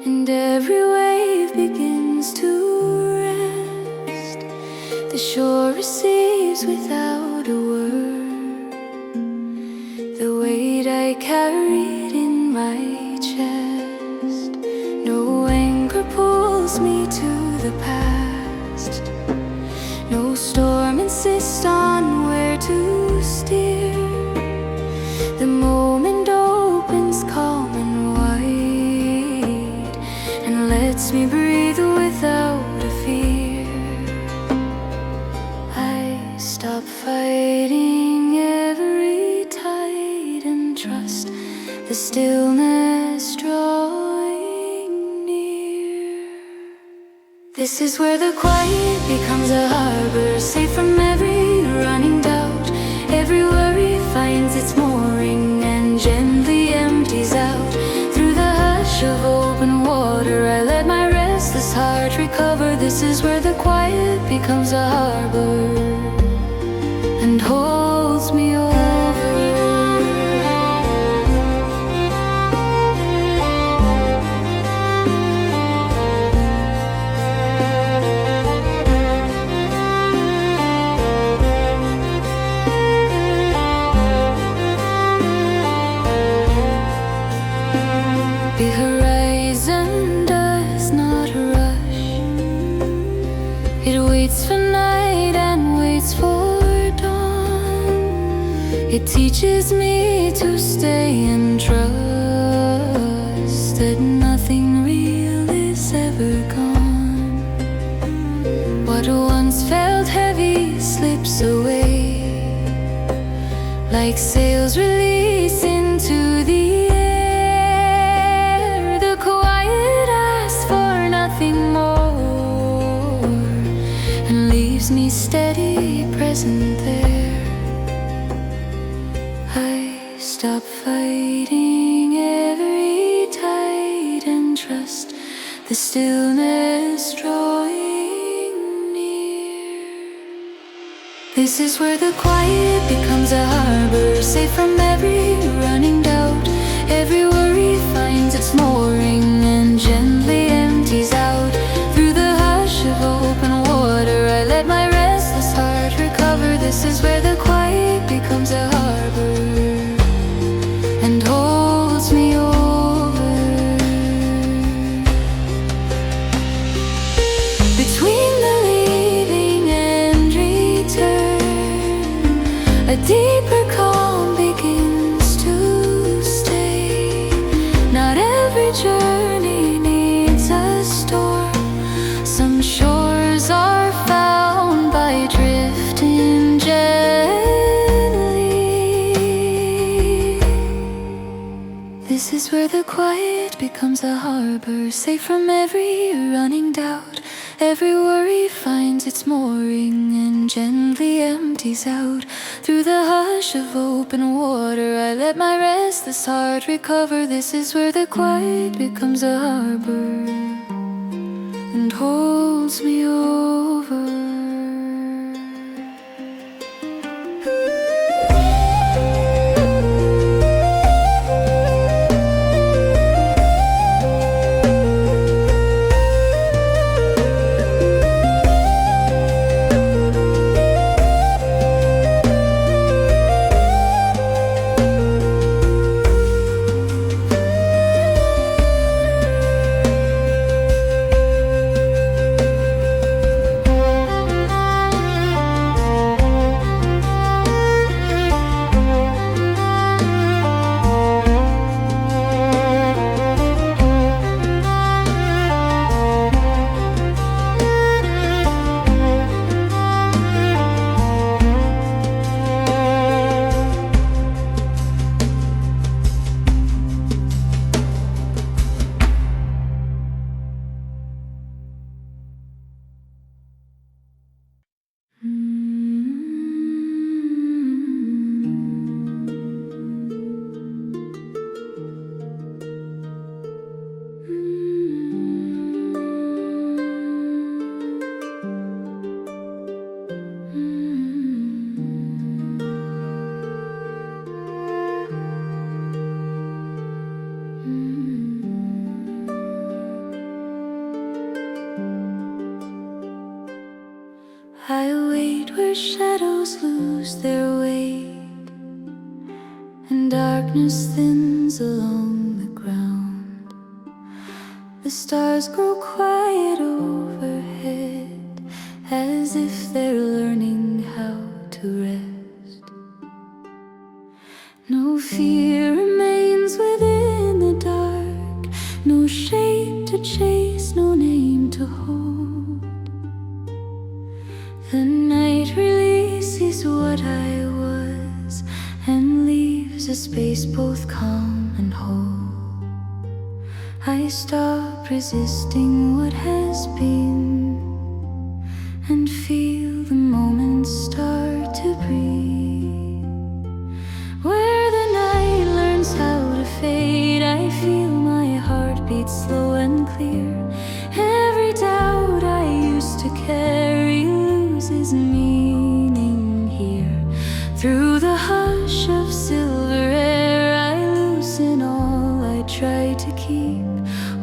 and every wave begins to rest. The shore receives without a word the weight I carried in my chest. No anchor pulls me to the past. No storm insists on where to steer. The moment opens calm and wide and lets me breathe without a fear. I stop fighting every tide and trust the stillness drawing near. This is where the quiet becomes a harbor, safe from every running doubt. Every worry finds its mooring and gently empties out. Through the hush of open water, I let my restless heart recover. This is where the quiet becomes a harbor and holds me over. The horizon does not rush. It waits for night and waits for dawn. It teaches me to stay and trust that nothing real is ever gone. What once felt heavy slips away, like sails released into the air. More and leaves me steady, present there. I stop fighting every tide and trust the stillness drawing near. This is where the quiet becomes a harbor, safe from every running doubt. Every worry finds its mooring and gently empties out. Through the hush of open water, I let my restless heart recover. This is where the quiet becomes a harbor and holds me over. Between the leaving and return, a deeper calm begins to stay. Not every journey needs a storm. Some shores are found by drifting gently. This is where the quiet becomes a harbor, safe from every running doubt. Every worry finds its mooring and gently empties out. Through the hush of open water, I let my restless heart recover. This is where the quiet becomes a harbor and holds me over. I wait where shadows lose their weight and darkness thins along the ground. The stars grow quiet overhead, as if they're learning how to rest. No fear remains within the dark, no shape to chase, no name to hold. The night releases what I was and leaves a space both calm and whole. I stop resisting what has been and feel the moments start to breathe. Where the night learns how to fade, I feel my heart beat slow and clear. Every doubt I used to carry loses meaning here. Through the hush of silver air, I loosen all I try to keep.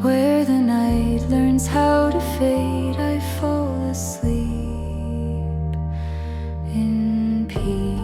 Where the night learns how to fade, I fall asleep in peace.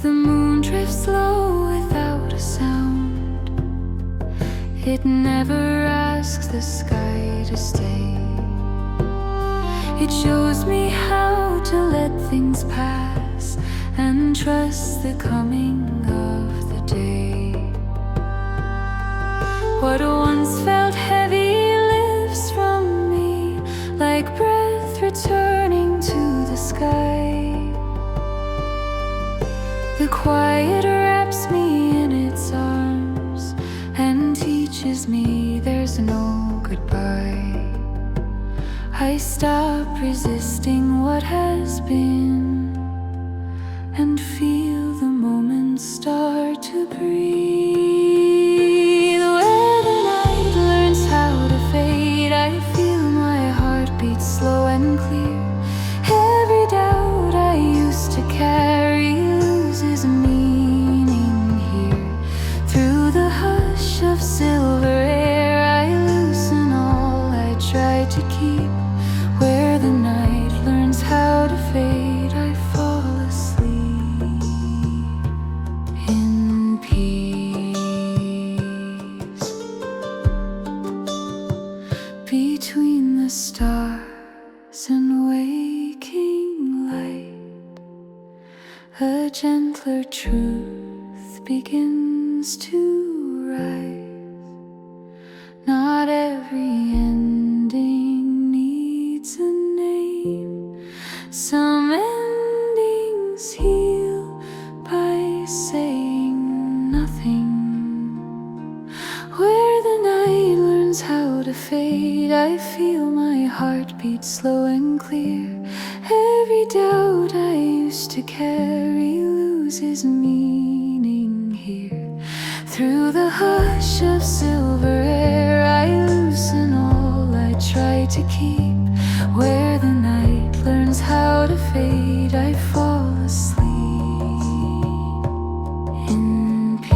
The moon drifts low without a sound. It never asks the sky to stay. It shows me how to let things pass and trust the coming of the day. What once felt heavy lifts from me like breath returning to the sky. The quiet wraps me in its arms and teaches me there's no goodbye. I stop resisting what has been and feel the moments start to breathe. Where the night learns how to fade, I feel my heart beat slow and clear. Every doubt I used to carry loses meaning here. Through the hush of silver air, I loosen all I try to keep. Where the night learns how to fade, I fall asleep in peace. Between the stars and waking light, a gentler truth begins to rise. Not every ending needs a name. Some endings heal by saying nothing. Where the night learns how to fade, I feel my heart beat slow and clear. Every doubt I used to carry loses meaning here. Through the hush of silver air, I loosen all I try to keep. Where the night learns how to fade, I fall asleep in peace.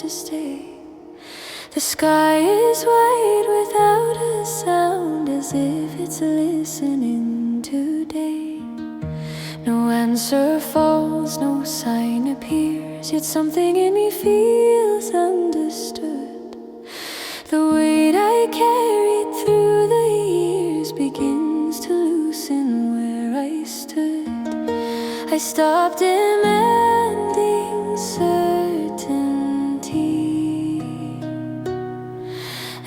to stay. The sky is white without a sound, as if it's listening today. No answer falls, no sign appears, yet something in me feels understood. The weight I carried through the years begins to loosen where I stood. I stopped demanding certainty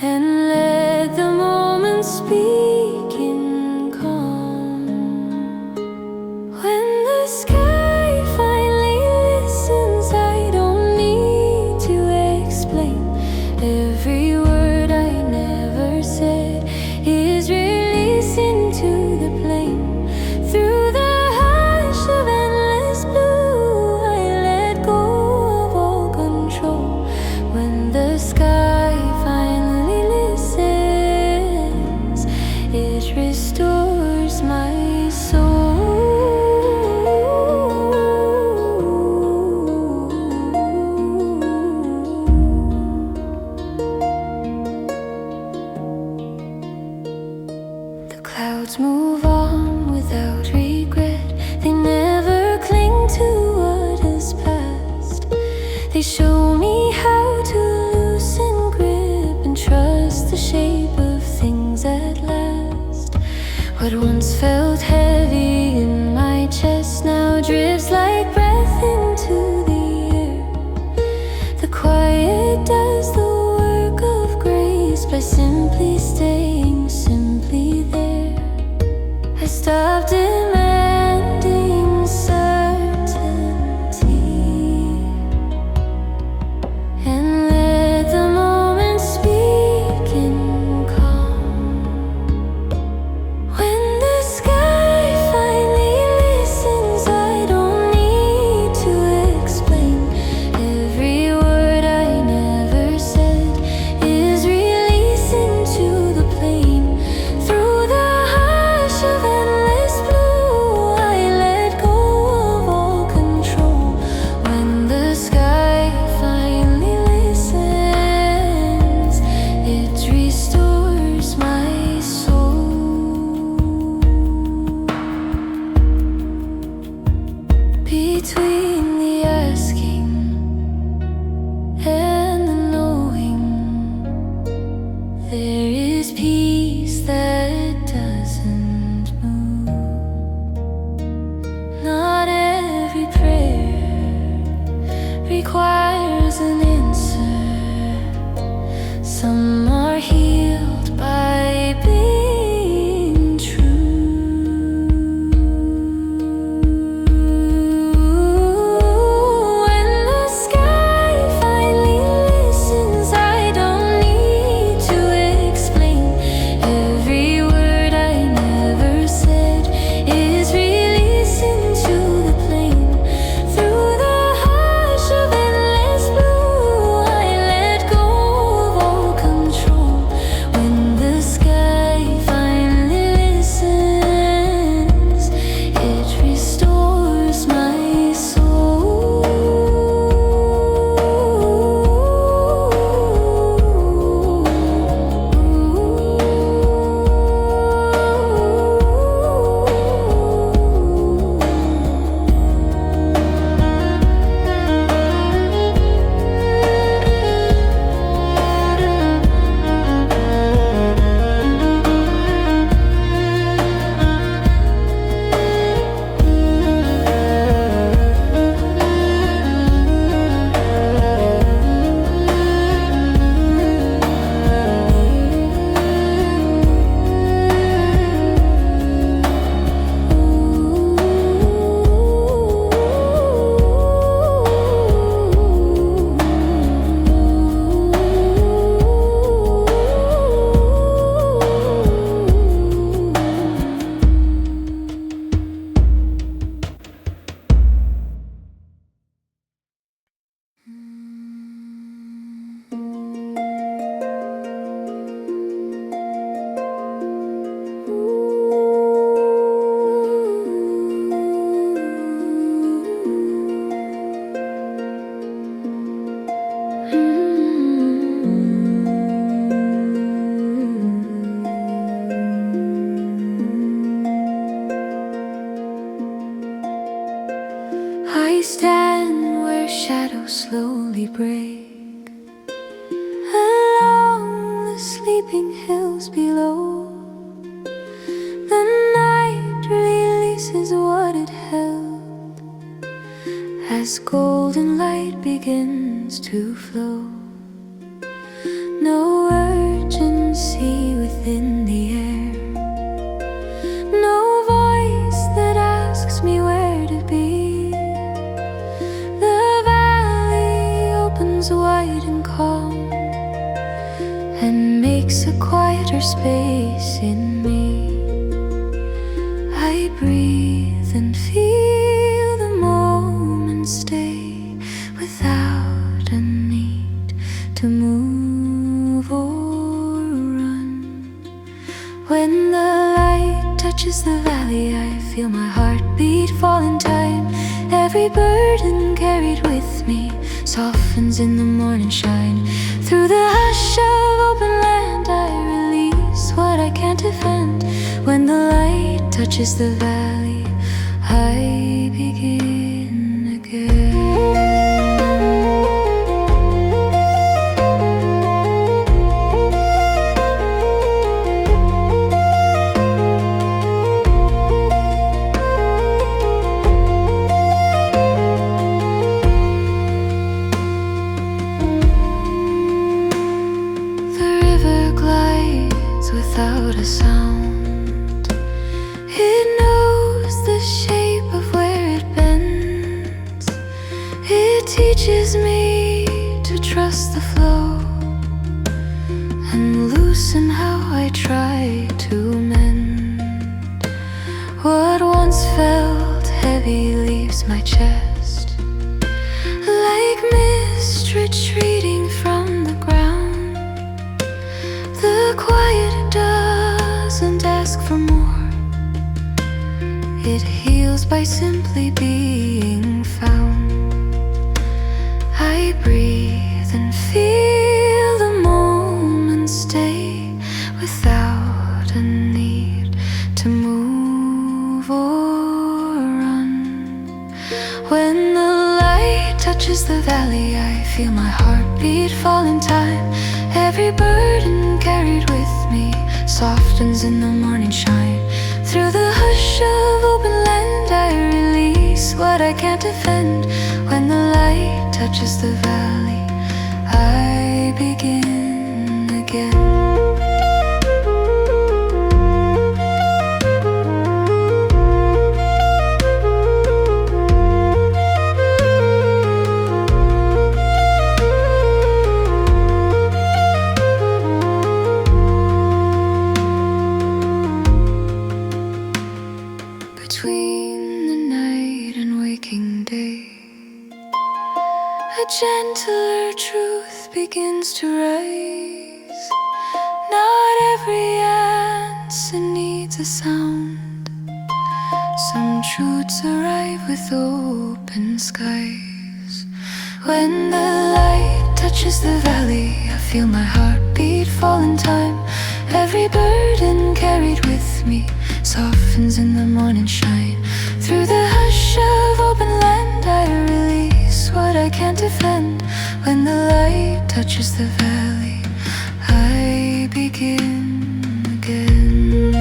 and let the moment speak in calm. When the sky finally listens, I don't need to explain. Every word I never said is released into the plain. Through the hush of endless blue, I let go of all control. When the sky finally listens, it restores my soul. The clouds move on without regret. They never cling to what has passed. They show me how to loosen grip and trust the shape of things at last. What once felt heavy in my chest now drifts like breath into the air. The quiet does the work of grace by simply staying simply there. I stopped demanding certainty and let the moment speak in calm. When the sky finally listens, I don't need to explain. Every word I never said is released into the plain. Through the hush of endless blue, I let go of all control. When the sky finally listens, it restores my soul. Between the asking and the knowing, there is peace that doesn't move. Not every prayer requires an answer. Some are healed by being true. When the sky finally listens, I don't need to explain. Every word I never said is released into the plain. Through the hush of endless blue, I let go of all control. slowly break along the sleeping hills below. The night releases what it held as golden light begins to flow. No urgency within the air, no voice that asks me where to be. The valley opens wide and calm and makes a quieter space in me. I breathe and feel the moment stay without a need to move or run. When the light touches the valley, I feel my heartbeat fall in time. Every burden carried with me softens in the morning shine. Through the hush of open land, I release what I can't defend. When the light touches the valley, I begin again. Without a sound, it knows the shape of where it bends. It teaches me to trust the flow and loosen how I try to mend. What once felt heavy leaves my chest like mist retreating from the ground. The quiet doesn't ask for more, it heals by simply being found. I breathe and feel the moment stay without a need to move or run. When the light touches the valley, I feel my heartbeat fall in time. Every burden carried with me softens in the morning shine. Through the hush of open land, I release what I can't defend. When the light touches the valley, I begin again. Between the night and waking day, a gentler truth begins to rise. Not every answer needs a sound. Some truths arrive with open skies. When the light touches the valley, I feel my heartbeat fall in time. Every burden carried with me softens in the morning shine. Through the hush of open land, I release what I can't defend. When the light touches the valley, I begin again.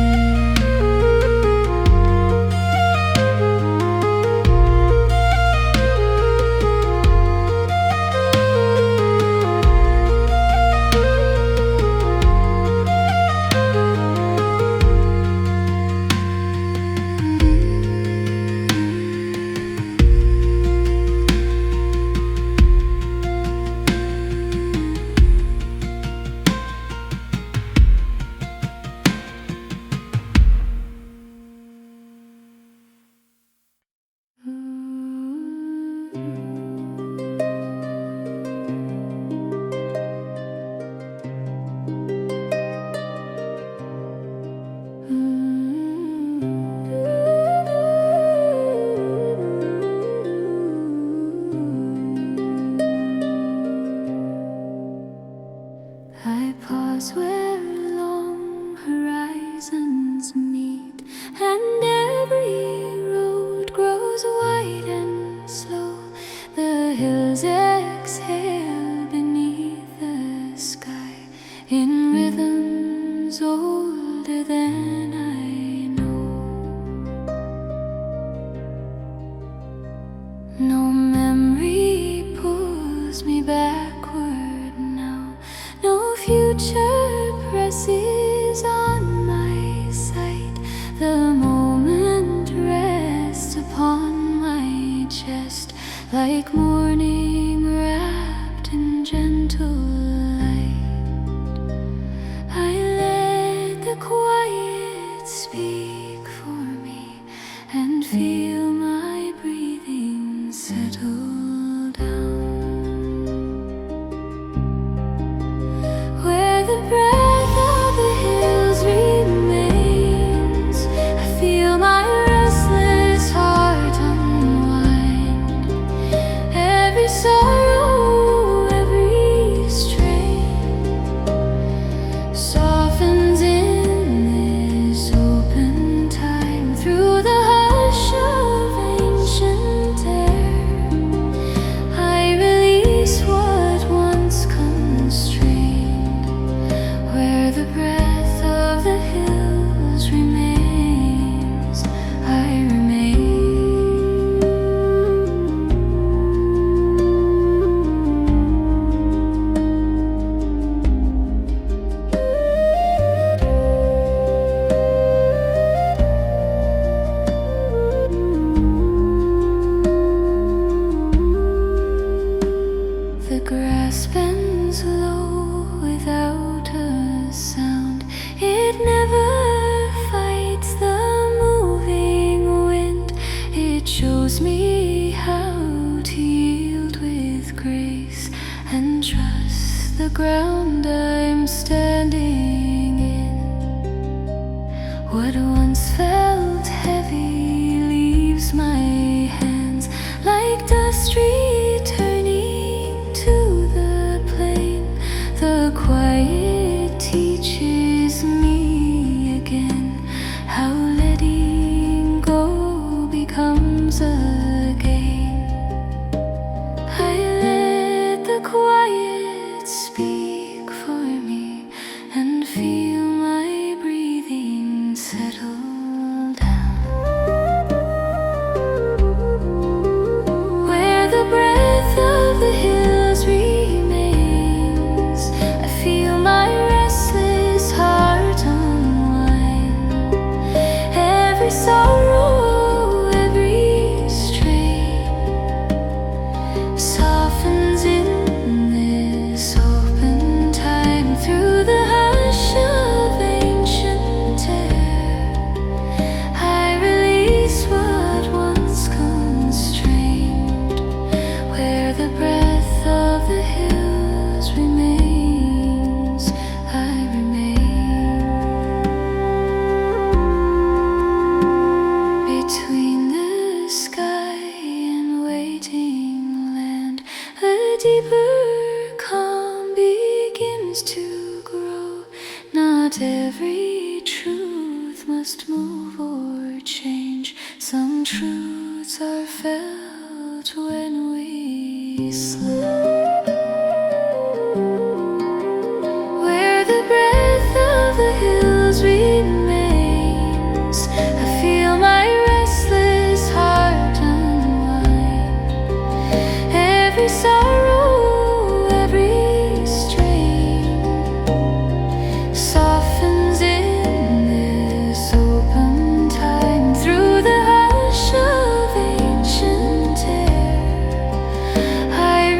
in rhythms older than I know. No memory pulls me backward now. No future presses on my sight. The moment rests upon my chest like morning wrapped in gentle light. I let the quiet speak for me and feel my breathing settle down. Where the breath of the hills remains, I feel my restless heart unwind. Every sorrow, every strain softens in this open time. Through the hush of ancient air, I release what once constrained. Where the breath of the hills remains, I remain. The grass bends low without a sound. It never fights the moving wind. It shows me how to yield with grace and trust the ground I'm standing in. What once felt heavy leaves my hands like dust returning to the plain. The quiet teaches me again how letting go becomes a gain. I let the quiet speak for me and feel my breathing settle down. Where the breath of the hills remains, I feel my restless heart unwind. Every sorrow, every strain softens in this open time. Through the hush of ancient air, I release what once constrained. Where the breath of the hills remains, I remain. Between the sky and waiting land, a deeper calm begins to grow. Not every truth must move or change. Some truths are felt when we slow. Where the breath of the hills remains, I feel my restless heart unwind. Every sorrow, every strain softens in this open time. Through the hush of ancient air, I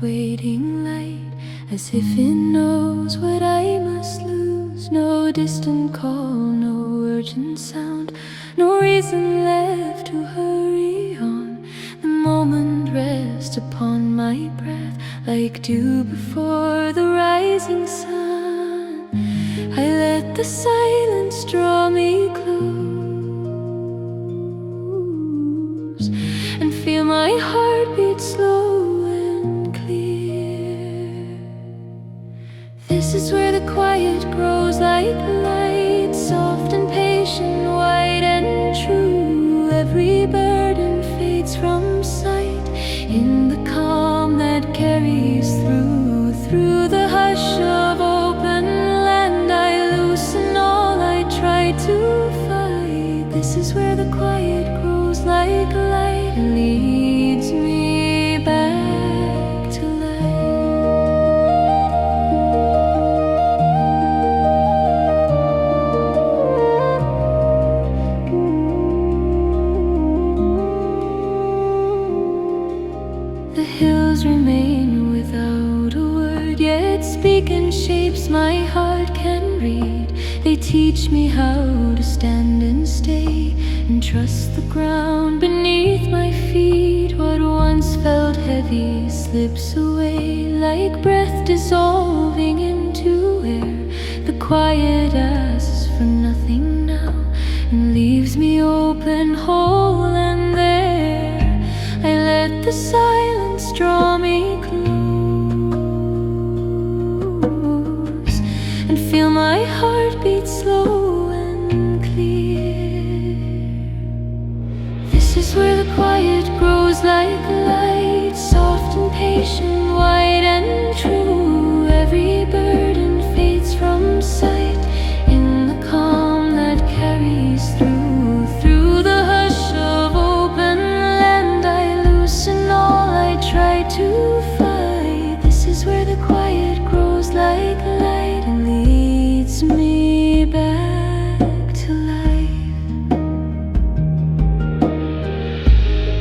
waiting light, as if it knows what I must lose. No distant call, no urgent sound, no reason left to hurry on. The moment rests upon my breath, like dew before the rising sun. I let the silence draw me close and feel my heart beat slow and clear. This is where the quiet grows like light, soft and patient, white and true. Every burden fades from sight in the calm that carries through the hush of open land. I loosen all I try to fight. This is where the quiet grows like light and leads me back to life. The hills remain without a word, yet speak in shapes my heart can read. They teach me how to stand and stay and trust the ground beneath my feet. What once felt heavy slips away like breath dissolving into air. The quiet asks for nothing now and leaves me open, whole and there. I let the silence draw me close and feel my heart beat slow and clear. This is where the quiet grows like light, soft and patient, white and true. Every burden fades from sight in the calm that carries through the hush of open land. I loosen all I try to fight. This is where the quiet grows like light and leads me back to life.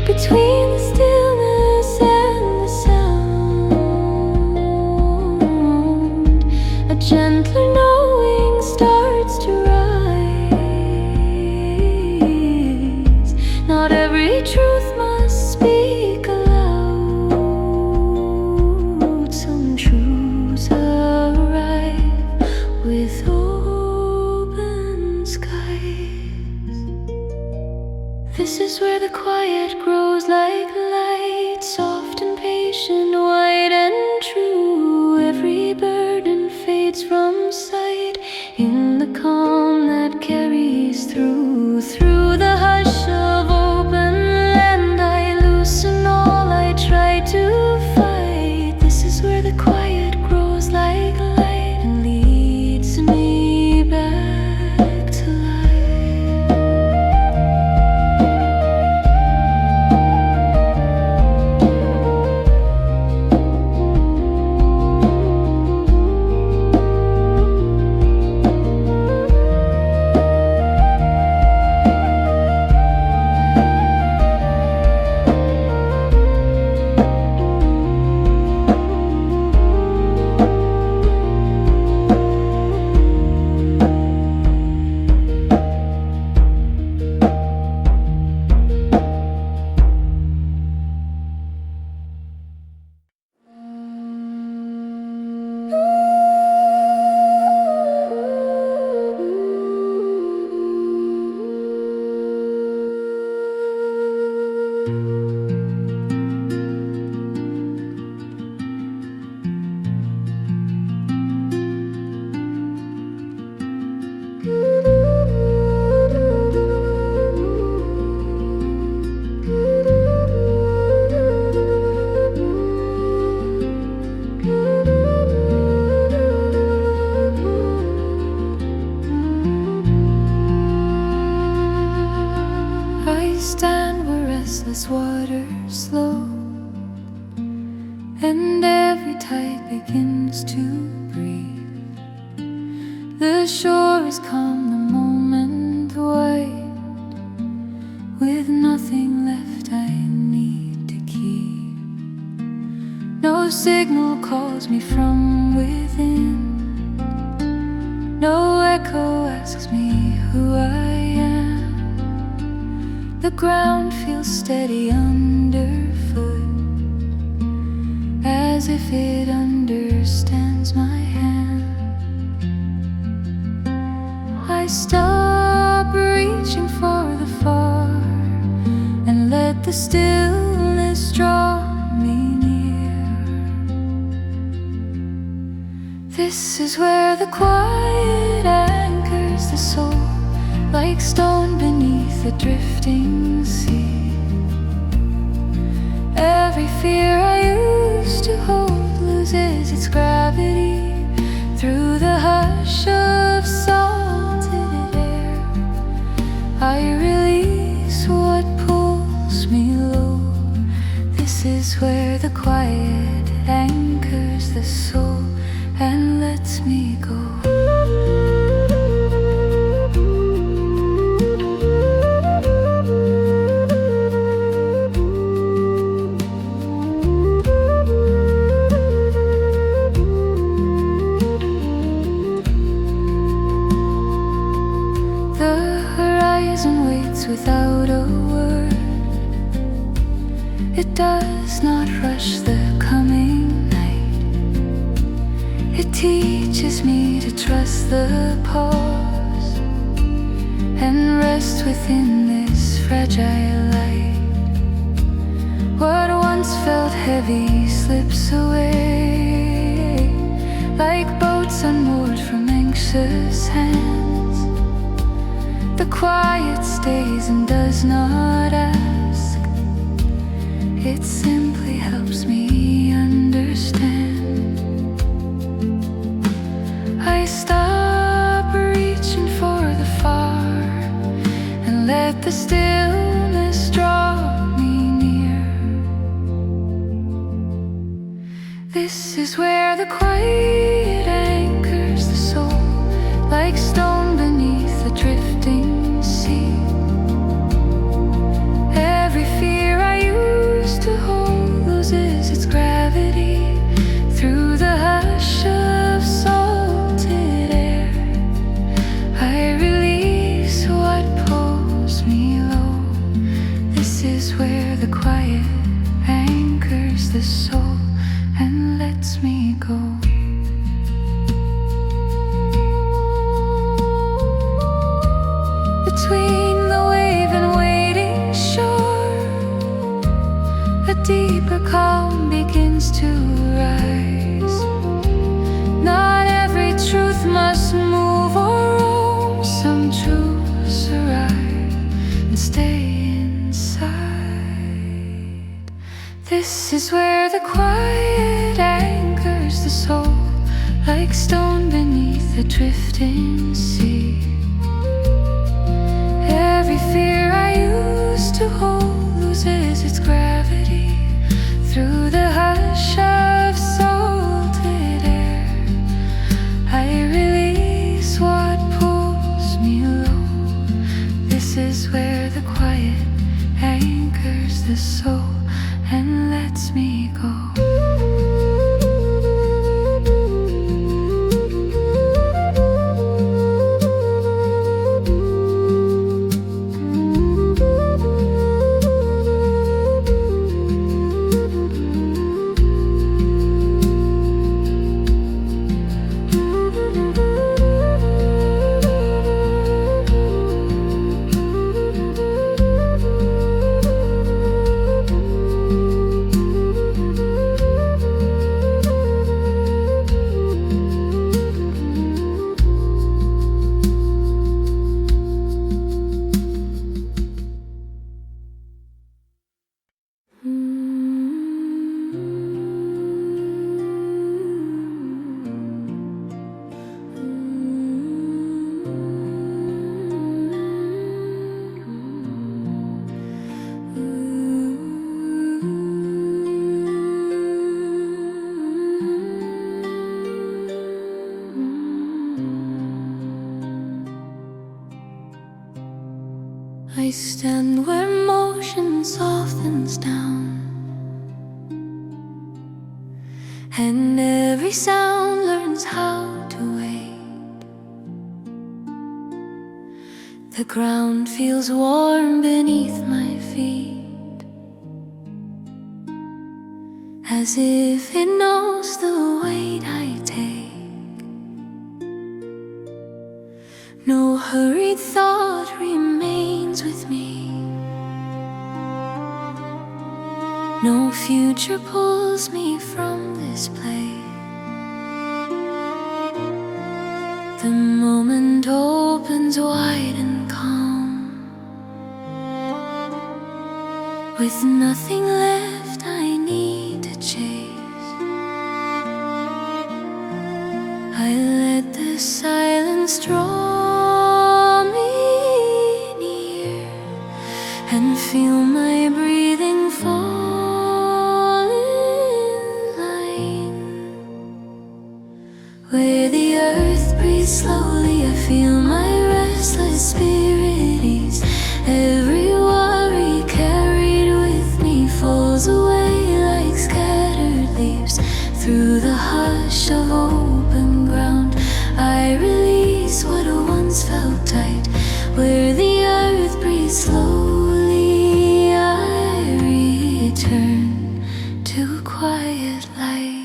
Between the stillness and the sound, a gentler knowing starts to rise. Not every truth must speak aloud. Some truths arrive with open skies. This is where the quiet grows like light, soft and patient, white and true. Every burden fades from sight in the calm that carries through the hush of open land. I loosen all I try to fight. This is where the quiet grows like light and leads me back to life. restless waters flow, and every tide begins to breathe. The shore is calm, the moment white, with nothing left I need to keep. No signal calls me from within. No echo asks me who I am. The ground feels steady underfoot, as if it understands my hand. I stop reaching for the far and let the stillness draw me near. This is where the quiet anchors the soul, like stone beneath a drifting sea. Every fear I used to hold loses its gravity through the hush of salted air. I release what pulls me low. This is where the quiet anchors the soul and lets me go. Without a word, it does not rush the coming night. It teaches me to trust the pause and rest within this fragile light. What once felt heavy slips away, like boats unmoored from anxious hands. The quiet stays and does not ask. It simply helps me understand. I stop reaching for the far and let the stillness draw me near. This is where the quiet anchors the soul, like stone beneath the drifting sea. Every fear I used to hold loses its gravity through the hush of salted air. I release what pulls me low. This is where the quiet anchors the soul and lets me go. Between the wave and waiting shore, a deeper calm begins to rise. Not every truth must move or roam. Some truths arrive and stay inside. This is where the quiet anchors the soul, like stone beneath a drifting sea. Every fear I used to hold loses its gravity through the hush of salted air. I release what pulls me low. This is where the quiet anchors the soul and lets me go. I stand where motion softens down and every sound learns how to wait. The ground feels warm beneath my feet, as if it knows the weight I take. No hurried thought remains with me, no future pulls me from this place. The moment opens wide and calm, with nothing left I need to chase. I let the silence draw me near and feel my breathing fall in line. Where the earth breathes slowly, I feel my restless spirit ease. Every worry carried with me falls away like scattered leaves. Through the hush of open ground, I release what once felt tight. Where the earth breathes slowly, I return to quiet light.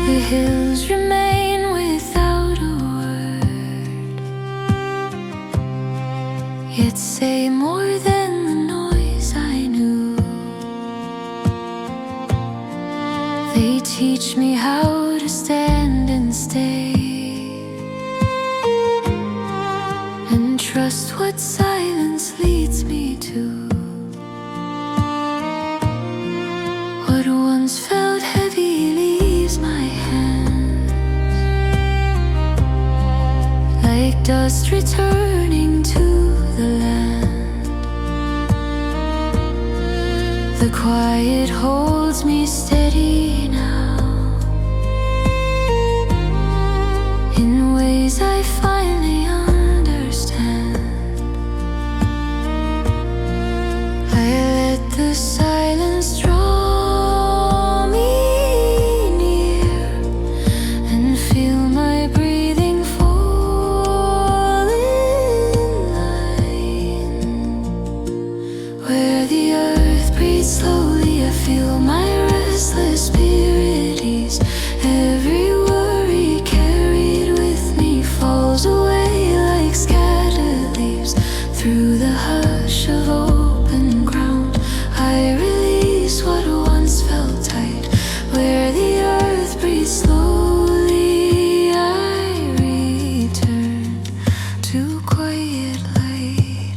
The hills remain without a word, yet say more than the noise I knew. They teach me how to stand and stay, and trust what silence leads me to. What once felt heavy leaves my hands, like dust returning to the land. The quiet holds me steady now, in ways I finally understand. I let the silence draw me near and feel my breathing fall in line. Where the earth breathes slowly, I feel my restless spirit ease. Every worry carried with me falls away like scattered leaves. Through the hush of open ground, I release what once felt tight. Where the earth breathes slowly, I return to quiet light.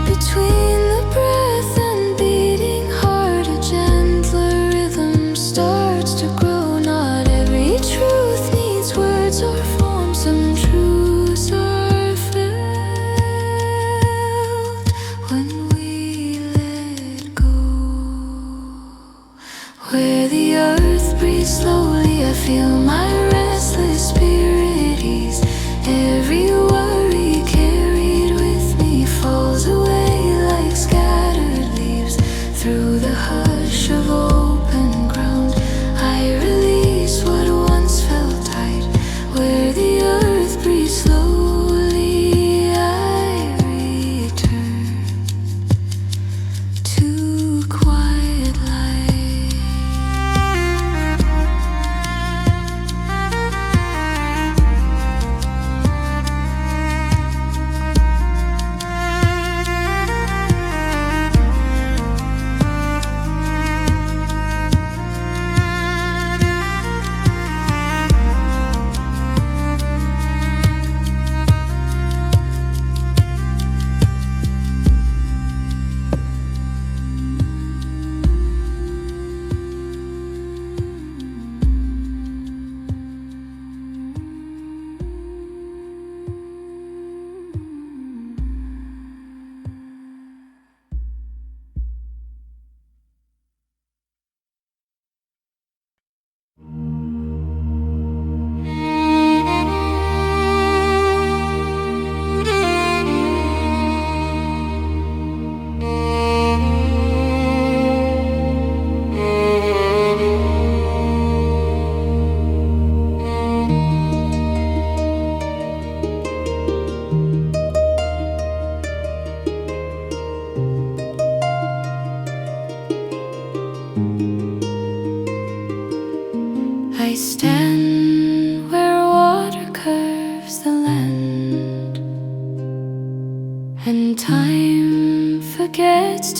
Between the breath and beating heart, a gentler rhythm starts to grow. Not every truth needs words or form. Some truths are felt when we let go. Where the earth breathes slowly, I feel my restless spirit ease. Every worry carried with me falls away like scattered leaves. Through the hush of open ground, I release what once felt tight. Where the earth breathes slowly, I return to quiet light.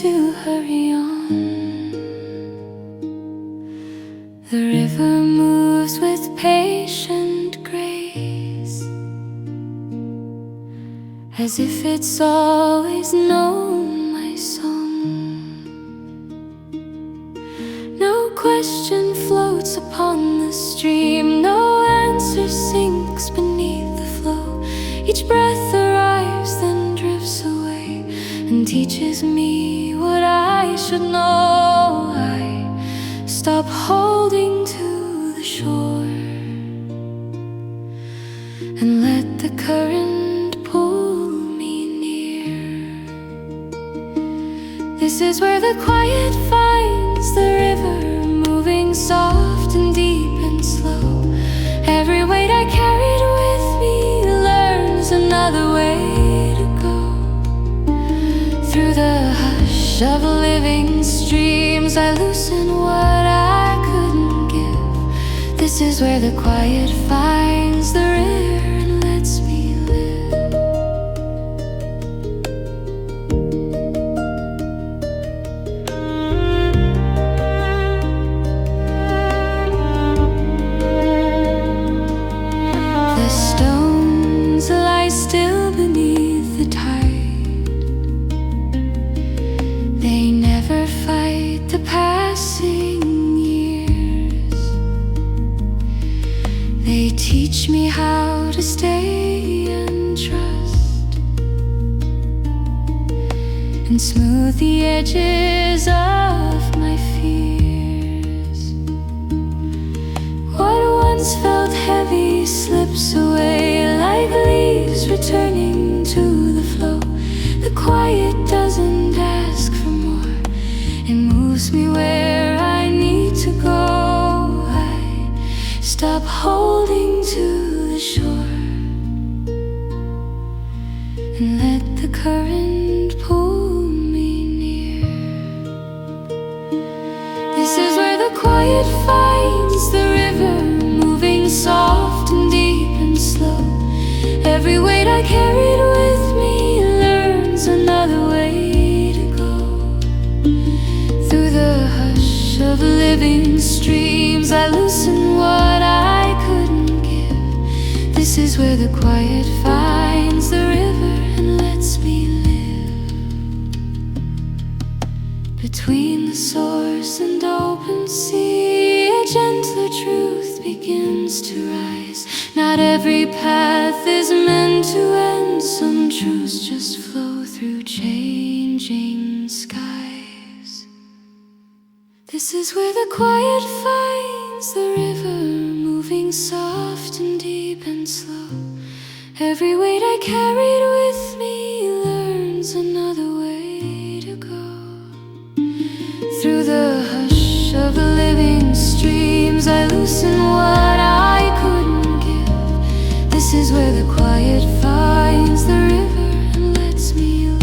to hurry on. The river moves with patient grace, as if it's always known my song. No question floats upon the stream, no answer sinks beneath the flow. Each breath arrives, then drifts away, and teaches me what I should know. I stop holding to the shore and let the current pull me near. This is where the quiet finds the river, moving soft and deep and slow. Every weight I carried with me learns another way to go. Through the hush of living streams, I loosen what I couldn't give. This is where the quiet finds the river and lets me live. The stones lie still beneath the tide. They never fight the passing years. They teach me how to stay and trust, and smooth the edges of my fears. What once felt heavy slips away like leaves returning to the flow. The quiet doesn't ask for more, it moves me where I need to go. I stop holding to the shore and let the current pull me near. This is where the quiet finds the river, moving soft and deep and slow. Every weight I carried with me learns another way to go. Through the hush of living streams, I loosen what I couldn't give. This is where the quiet finds the river and lets me live. Between the source and open sea, a gentler truth begins to rise. Not every path is meant to end. Some truths just flow through changing skies. This is where the quiet finds the river, moving soft and deep and slow. Every weight I carried with me learns another way to go. Through the hush of living streams, I loosen what I couldn't give. This is where the quiet finds the river and lets me live.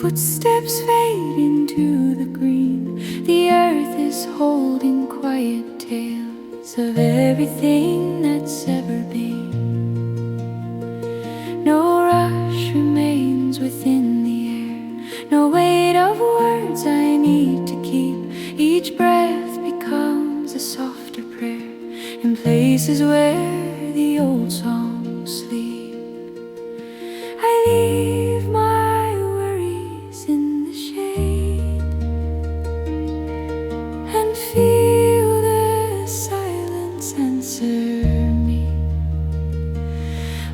Footsteps fade into the green. The earth is holding quiet tales of everything that's ever been. No rush remains within the air, no weight of words I need to keep. Each breath becomes a softer prayer in places where the old songs sleep. I leave my worries in the shade and feel the silence answer me.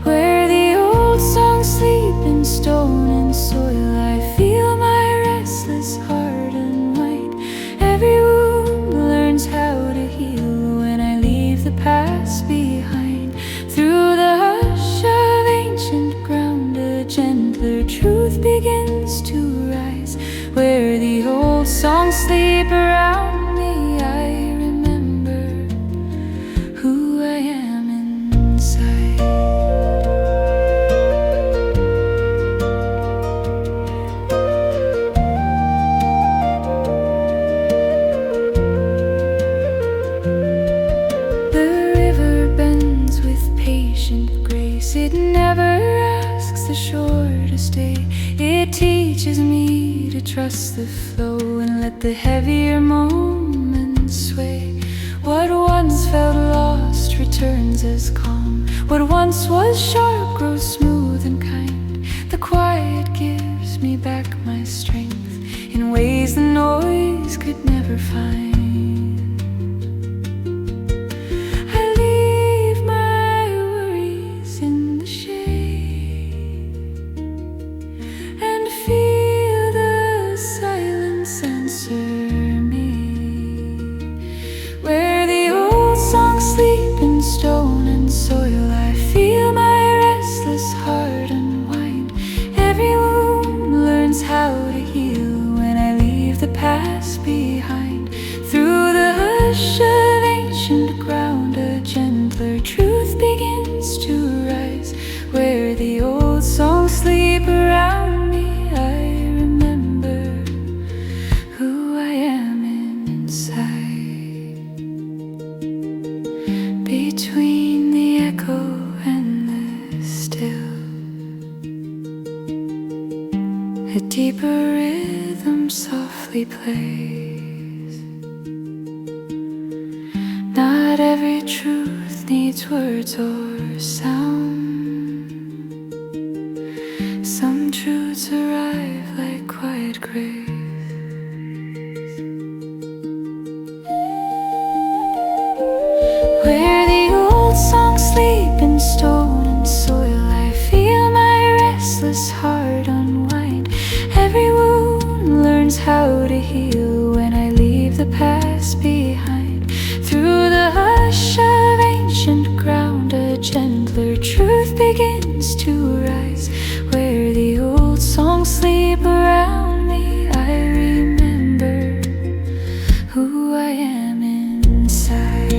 Where the old songs sleep in stone and soil, I feel my restless heart unwind. Every wound learns how to heal when I leave the past behind. Through the hush of ancient ground, a gentler truth begins to rise. Where the old songs sleep around me, I remember who I am inside. The river bends with patient grace. It never asks the shore to stay. It teaches me to trust the flow and let the heavier moments sway. What once felt lost returns as calm. What once was sharp grows smooth and kind. The quiet gives me back my strength in ways the noise could never find. I leave my worries in the shade and feel the silence answer me. Where the old songs sleep in stone and soil, I feel my restless heart unwind. Every wound learns how to heal when I leave the past behind. Through the hush of ancient ground, a gentler truth begins to rise. Where the old songs sleep around me, I remember who I am inside. Between the echo and the still, a deeper rhythm softly plays. Not every truth needs words or sound. Some truths arrive like quiet grace. Where the old songs sleep in stone and soil, I feel my restless heart unwind. Every wound learns how to heal when I leave the past behind. Through the hush of ancient ground, a gentler truth begins to rise. Where the old songs sleep around me, I remember who I am inside.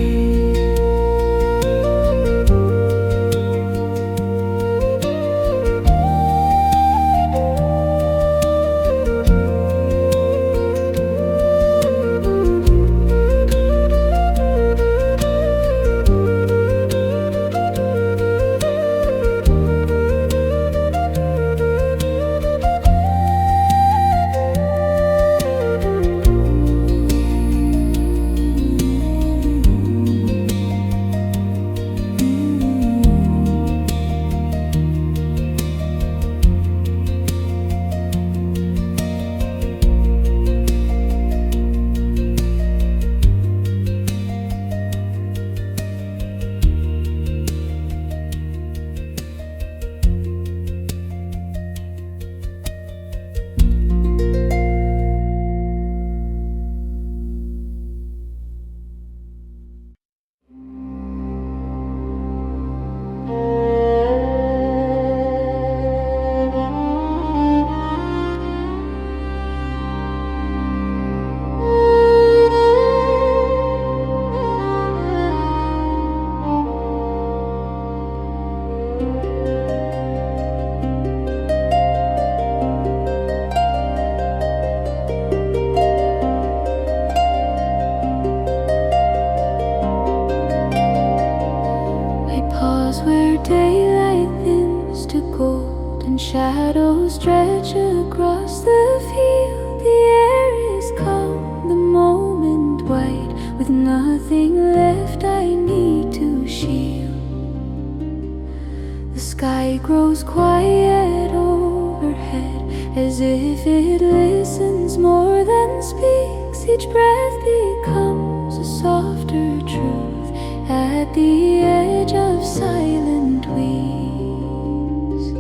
as if it listens more than speaks. Each breath becomes a softer truth at the edge of silent weeds.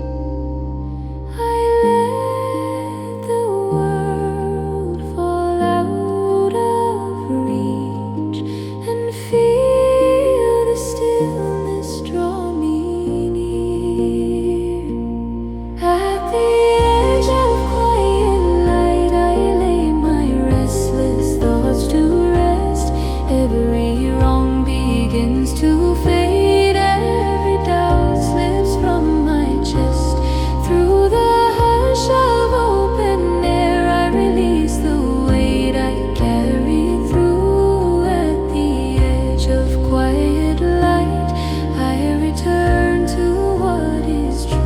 I let the world fall out of reach and feel the stillness draw me near. At the edge of quiet light, I lay my restless thoughts to rest. Every wrong begins to fade, every doubt slips from my chest. Through the hush of open air, I release the weight I carry through. At the edge of quiet light, I return to what is true.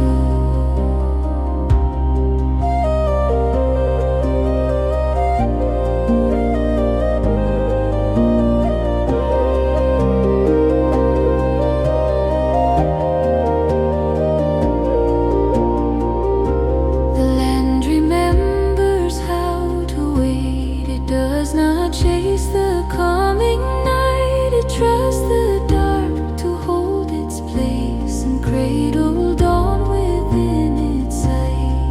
The land remembers how to wait. It does not chase the coming night. It trusts the dark to hold its place and cradle dawn within its sight.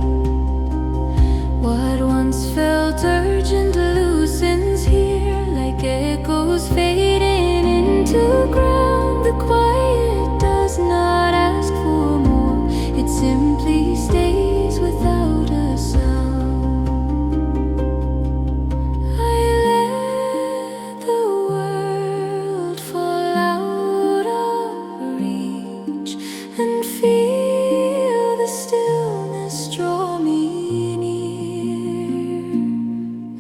What once felt urgent loosens here, like echoes fading into ground. The quiet does not ask for more, it simply stays without a sound. I let the world fall out of reach and feel the stillness draw me near.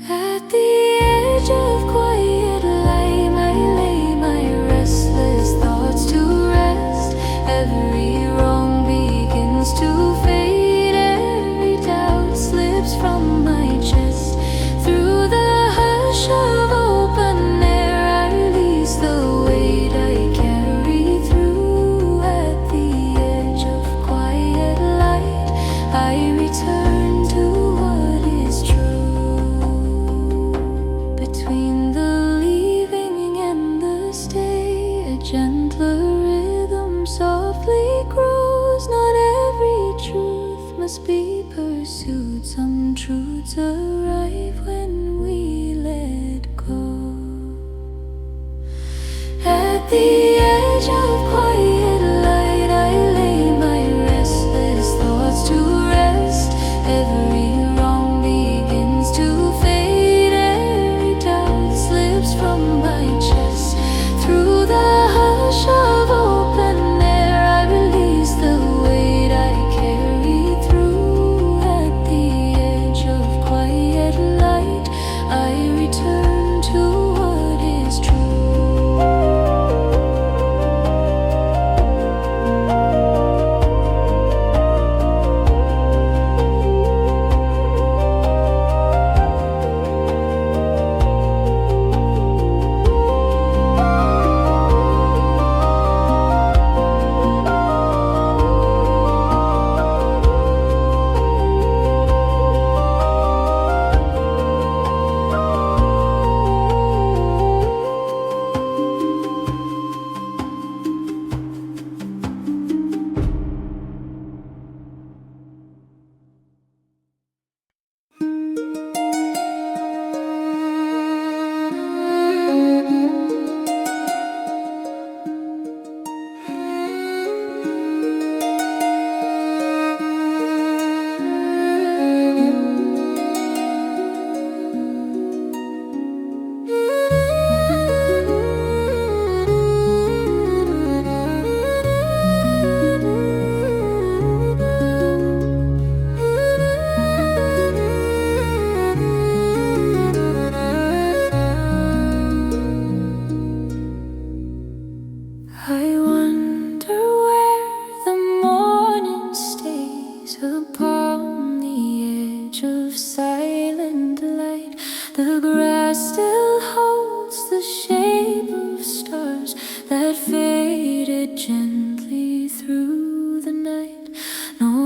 At the edge of quiet light, I lay my restless thoughts to rest. Every wrong begins to fade, every doubt slips from my chest. Through the hush of open air, I release the weight I carry through. At the edge of quiet light, I return to what is true. Between the leaving and the stay, a gentler rhythm softly grows. Not every truth must be pursued. Some truths arrive when we let go. At the edge of quiet light, I lay my restless thoughts to rest. Every wrong begins to fade, every doubt slips from my chest. Through the hush of open air, I release the weight I carry through. At the edge of quiet light, I return to what is true.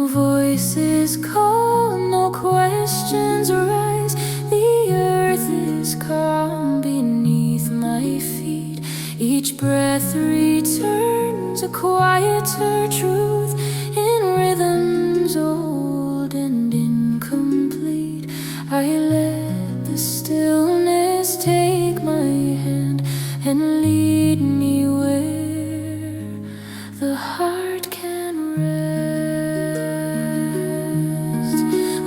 voices call, no question. breath returns a quieter truth in rhythms old and incomplete. I let the stillness take my hand and lead me where the heart can rest.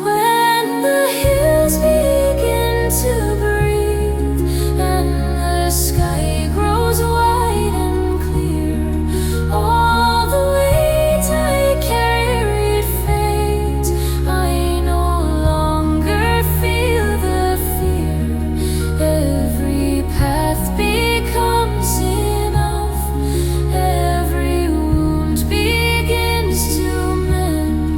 When the hills begin to breathe and the sky grows wide and clear, all the weight I carried fades. I no longer feel the fear. Every path becomes enough. Every wound begins to mend.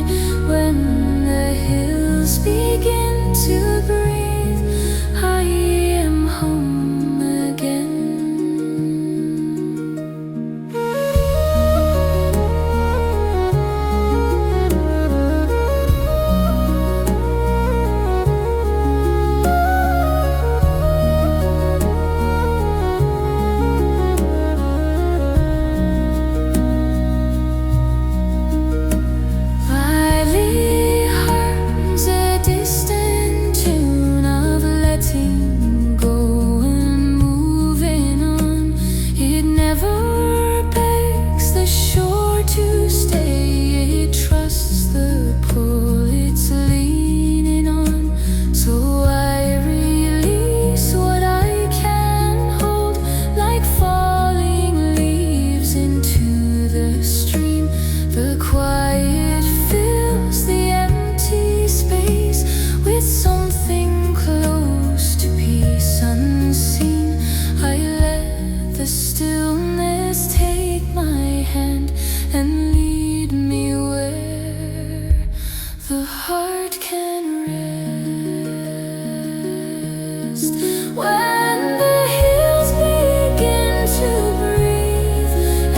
When the hills begin to breathe, I am home again. Violet hums a distant tune of letting go and moving on. It never begs the shore to stay. It trusts the pull it's leaning on. So I release what I can hold, like falling leaves into the stream. The quiet fills the empty space with something close to peace unseen. I let the stillness take my hand and lead me where the heart can rest. When the hills begin to breathe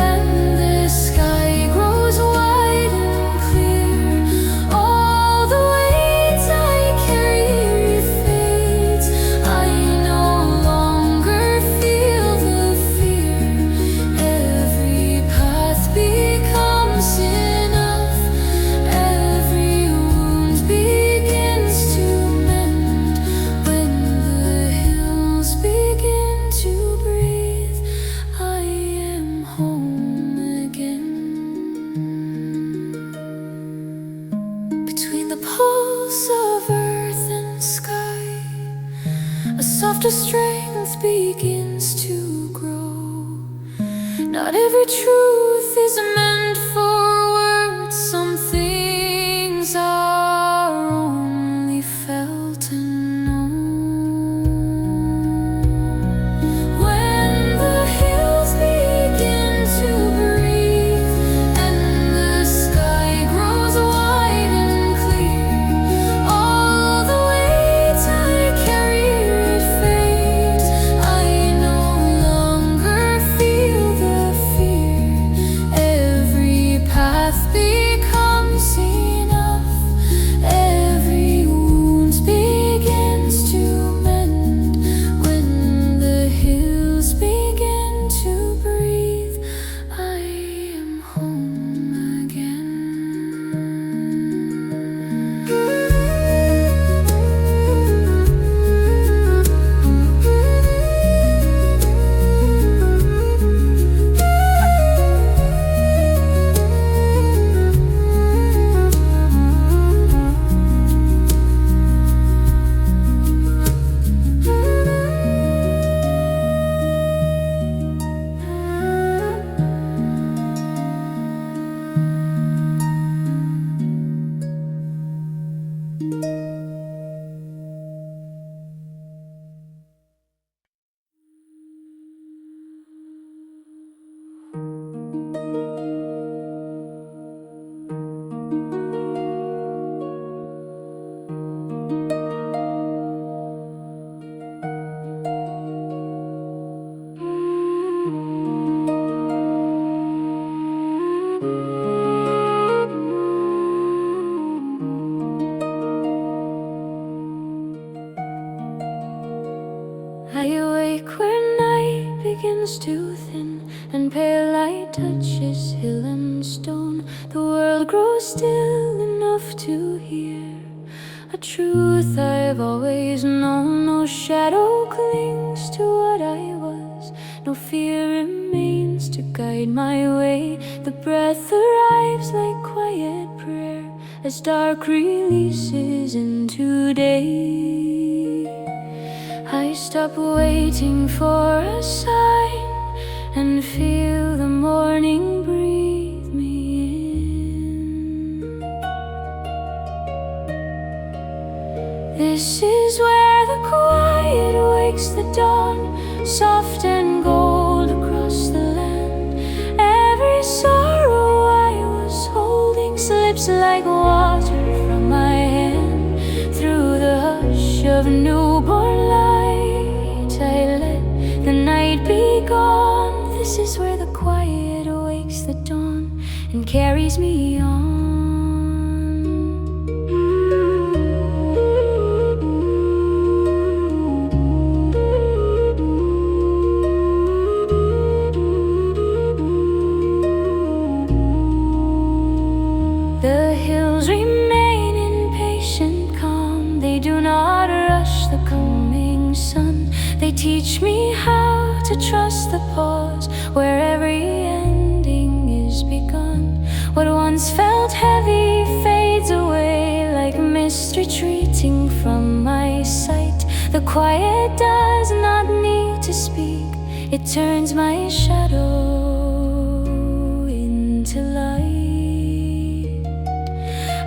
and the sky grows wide and clear, all the weight I carry fades. I no longer feel the fear. Every path becomes enough. Every wound begins to mend. When the hills begin to breathe, I am home again. Between the pulse of earth and sky, a softer strength begins to grow. Not every truth is meant for words. Some things are only felt and known. When the hills begin to breathe and the sky grows wide and clear, all the weight I carried fades. I no longer feel the fear. Every begins to thin, and pale light touches hill and stone. The world grows still enough to hear a truth I've always known. No shadow clings to what I was, no fear remains to guide my way. The breath arrives like quiet prayer as dark releases into day. I stop waiting for a sign and feel the morning breathe me in. This is where the quiet wakes the dawn, soft and gold across the land. Every sorrow I was holding slips like water from my hand. Through the hush of newborn light, I let the night be gone. This is where the quiet awakes the dawn and carries me on. The hills remain in patient calm. They do not rush the coming sun. They teach me how to trust the pause where every ending is begun. What once felt heavy fades away like mist retreating from my sight. The quiet does not need to speak. It turns my shadow into light.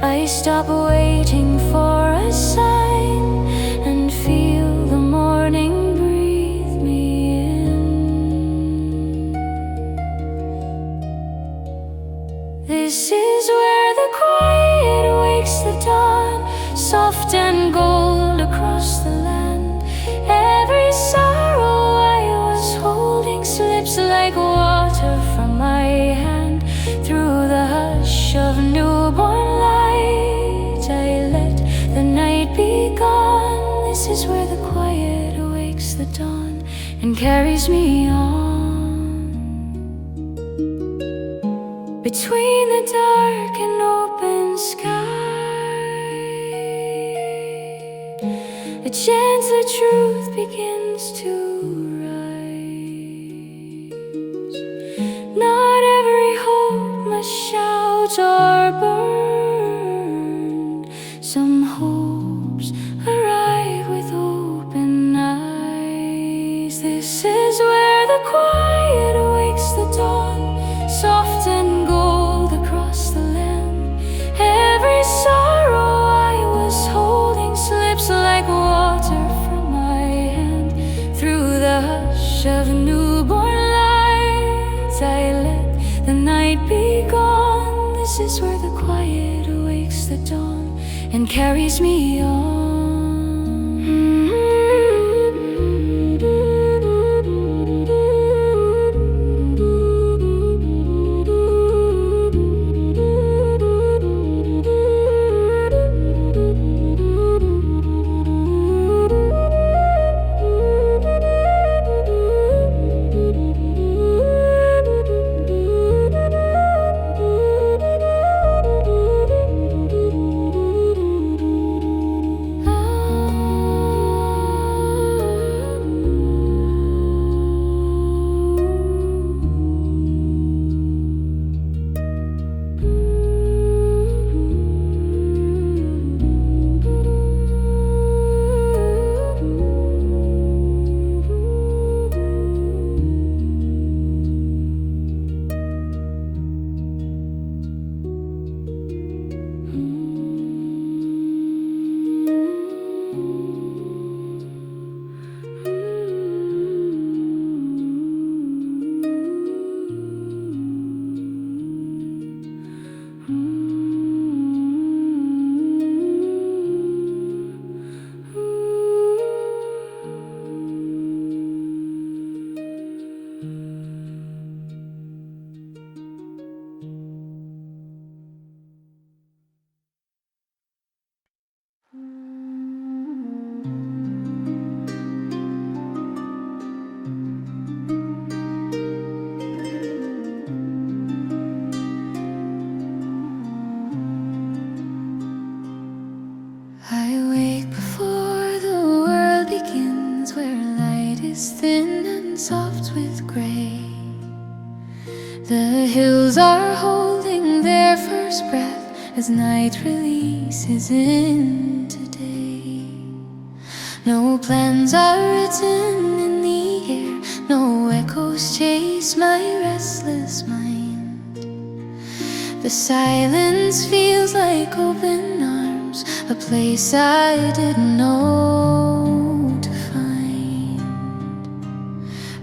I stop waiting for a sign and feel the morning breathe me in. This is where the quiet wakes the dawn, soft and gold across the land. Every sorrow I was holding slips like water from my hand. Through the hush of newborn light, I let the night be gone. This is where the quiet awakes the dawn and carries me on. Between the dark and open sky, a gentler truth begins to rise. Not every hope must shout or burn. Some hopes arrive with open eyes. This is where the quiet awakes the dawn, soft and gold across the land. Every sorrow I was holding slips like water from my hand. Through the hush of newborn light, I let the night be gone. This is where the quiet awakes the dawn and carries me on. as night releases into day. No plans are written in the air, no echoes chase my restless mind. The silence feels like open arms, a place I didn't know to find.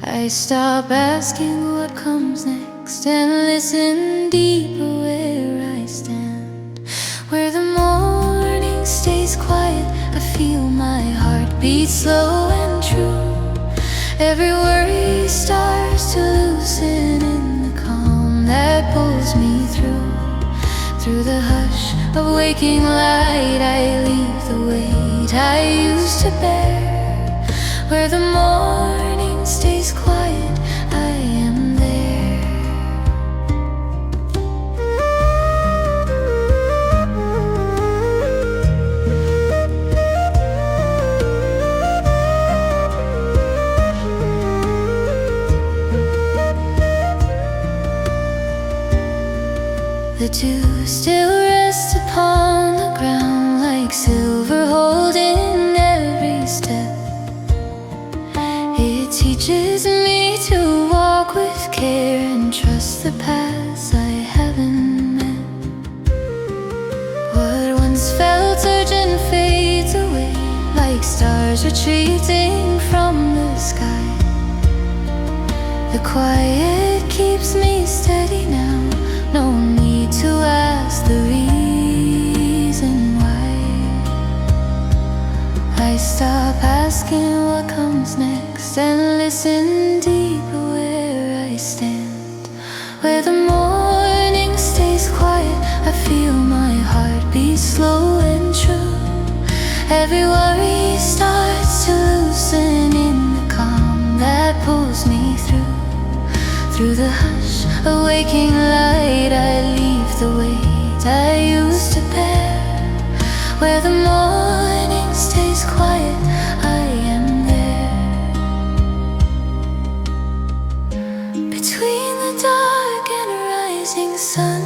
I stop asking what comes next and listen deeper where I stand. Where the morning stays quiet, I feel my heart beat slow and true. Every worry starts to loosen in the calm that pulls me through. Through the hush of waking light, I leave the weight I used to bear. Where the morning stays quiet, I am there. The dew still rests upon the ground like silver holding every step. It teaches me to walk with care and trust the paths I haven't met. What once felt urgent fades away like stars retreating from the sky. The quiet keeps me steady now, no need to ask the reason why. I stop asking what comes next and listen deeper where I stand. Where the morning stays quiet, I feel my heart beat slow and true. Every worry starts to loosen in the calm that pulls me through. Through the hush of waking light, I leave the weight I used to bear. Where the morning stays quiet, I am there. Between the dark and rising sun,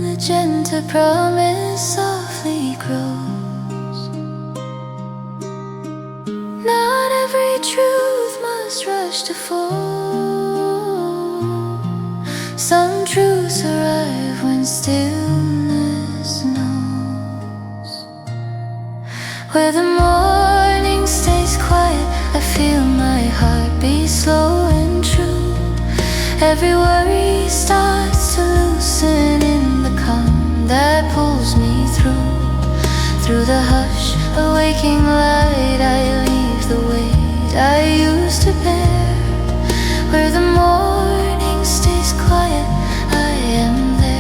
the gentle promise softly grows. Not every truth must rush to fall. Some truths arrive when stillness knows. Where the morning stays quiet, I feel my heart beat slow and true. Every worry starts to loosen in the calm that pulls me through. Through the hush of waking light, I leave the weight I used to bear. Where the morning stays quiet, I am there.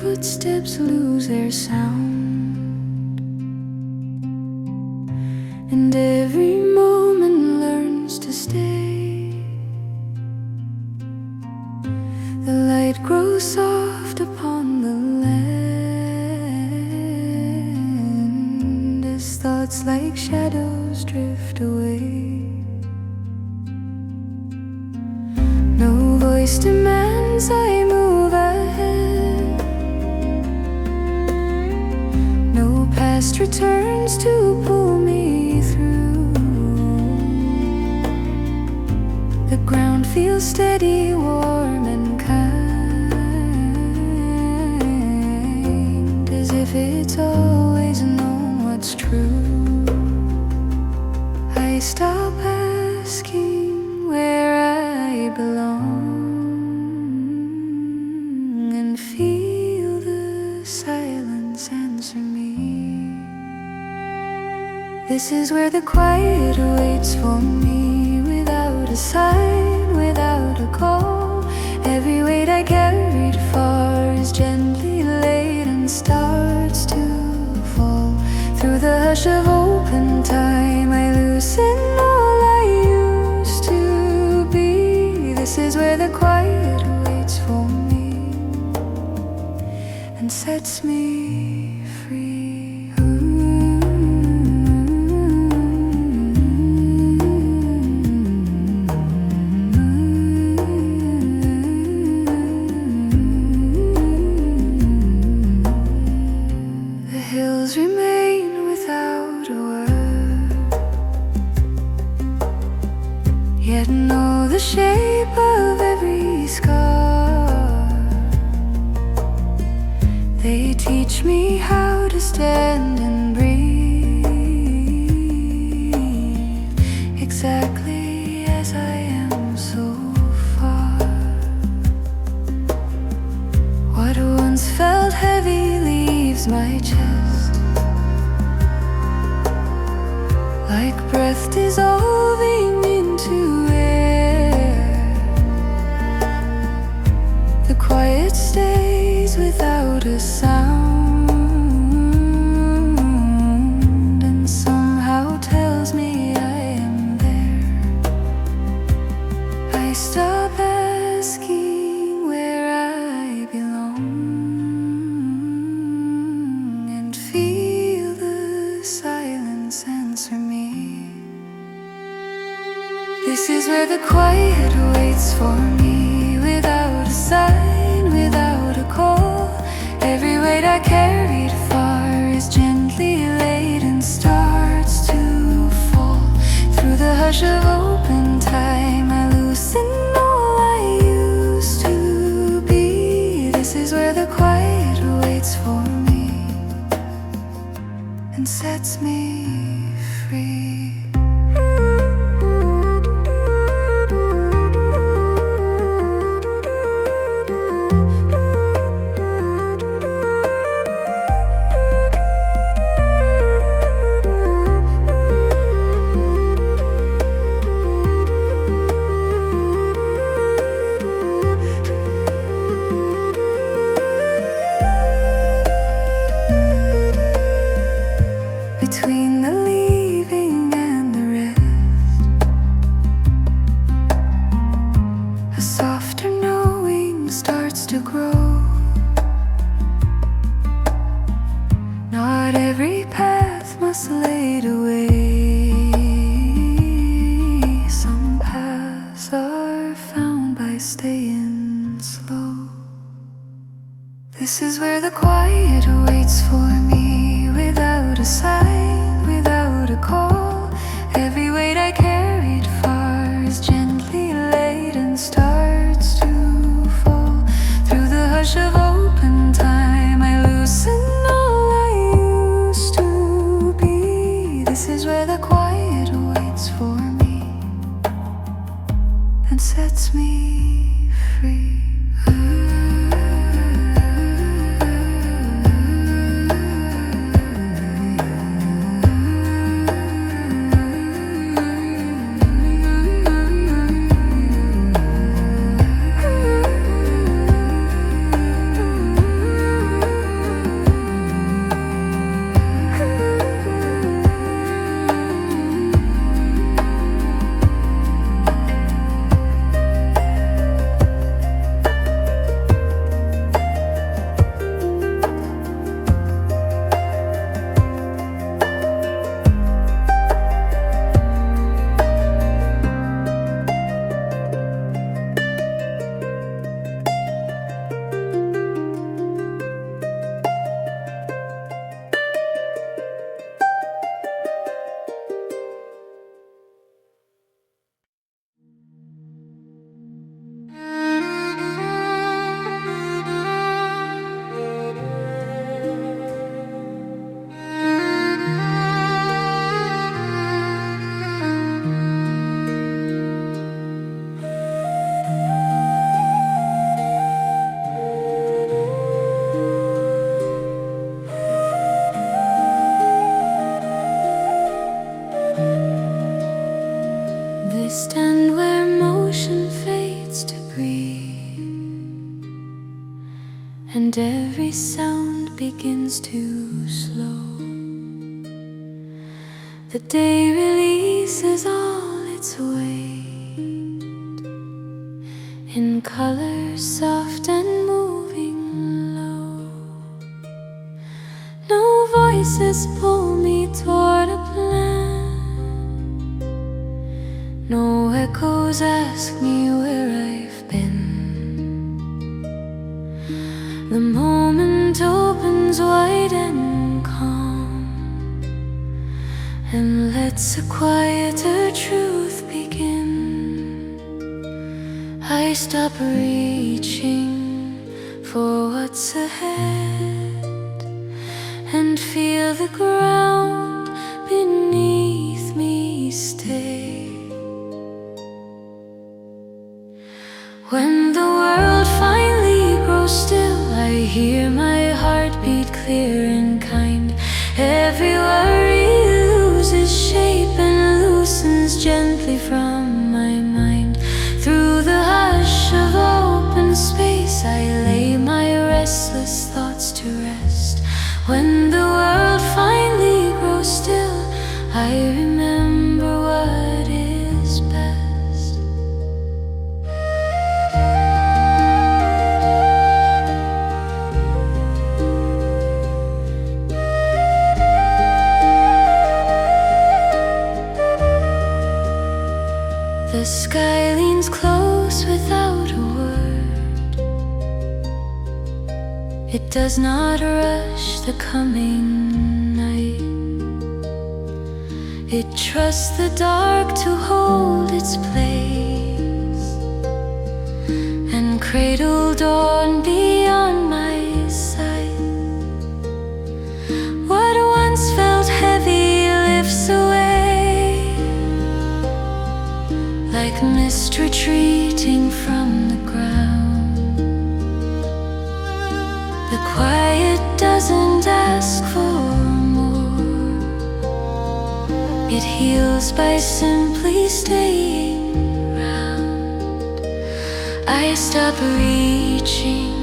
footsteps lose their sound, and every moment learns to stay. thoughts like shadows drift away. No voice demands I move ahead. No past returns to pull me through. The ground feels steady, warm and kind, as if it's always known what's true. I stop asking where I belong and feel the silence answer me. This is where the quiet waits for me, without a sign, without a call. Every weight I carried far is gently laid and starts to fall. Through the hush of open time, I loosen all I used to be. This is where the quiet waits for me and sets me free. The hills remain without a word, yet know the shape of every scar. They teach me how to stand and breathe, exactly as I am so far. What once felt heavy leaves my chest, like breath dissolving into air. The quiet stays without a sound, and somehow tells me I am there. I stop asking where I belong and feel the silence answer me. This is where the quiet waits for me, without a sign, without a call. Every weight I carried far is gently laid and starts to fall. Through the hush of open time, I loosen all I used to be. This is where the quiet waits for me and sets me free. Between the leaving and the rest, a softer knowing starts to grow. Not every path must lead away. Some paths are found by staying slow. This is where the quiet waits for me, without a sign, without a call. Every weight I carried far is gently laid and starts to fall. Through the hush of open time, I loosen all I used to be. This is where the quiet waits for me and sets me free. every sound begins to slow. The day releases all its weight in colors soft and moving low. No voices pull me toward a plan, no echoes ask me where I've been. The moment opens wide and calm and lets a quieter truth begin. I stop reaching for what's ahead and feel the ground beneath me stay. When the world finally grows still, I hear my heartbeat clear and kind. Every worry loses shape and loosens gently from my mind. Through the hush of open space, I lay my restless thoughts to rest. When the world finally grows still, I remember what is best. The sky leans close without a word. It does not rush the coming night. It trusts the dark to hold its place and cradle dawn beyond my sight. What once felt heavy lifts away, like mist retreating from the ground. The quiet doesn't ask for more, it heals by simply staying round. I stop reaching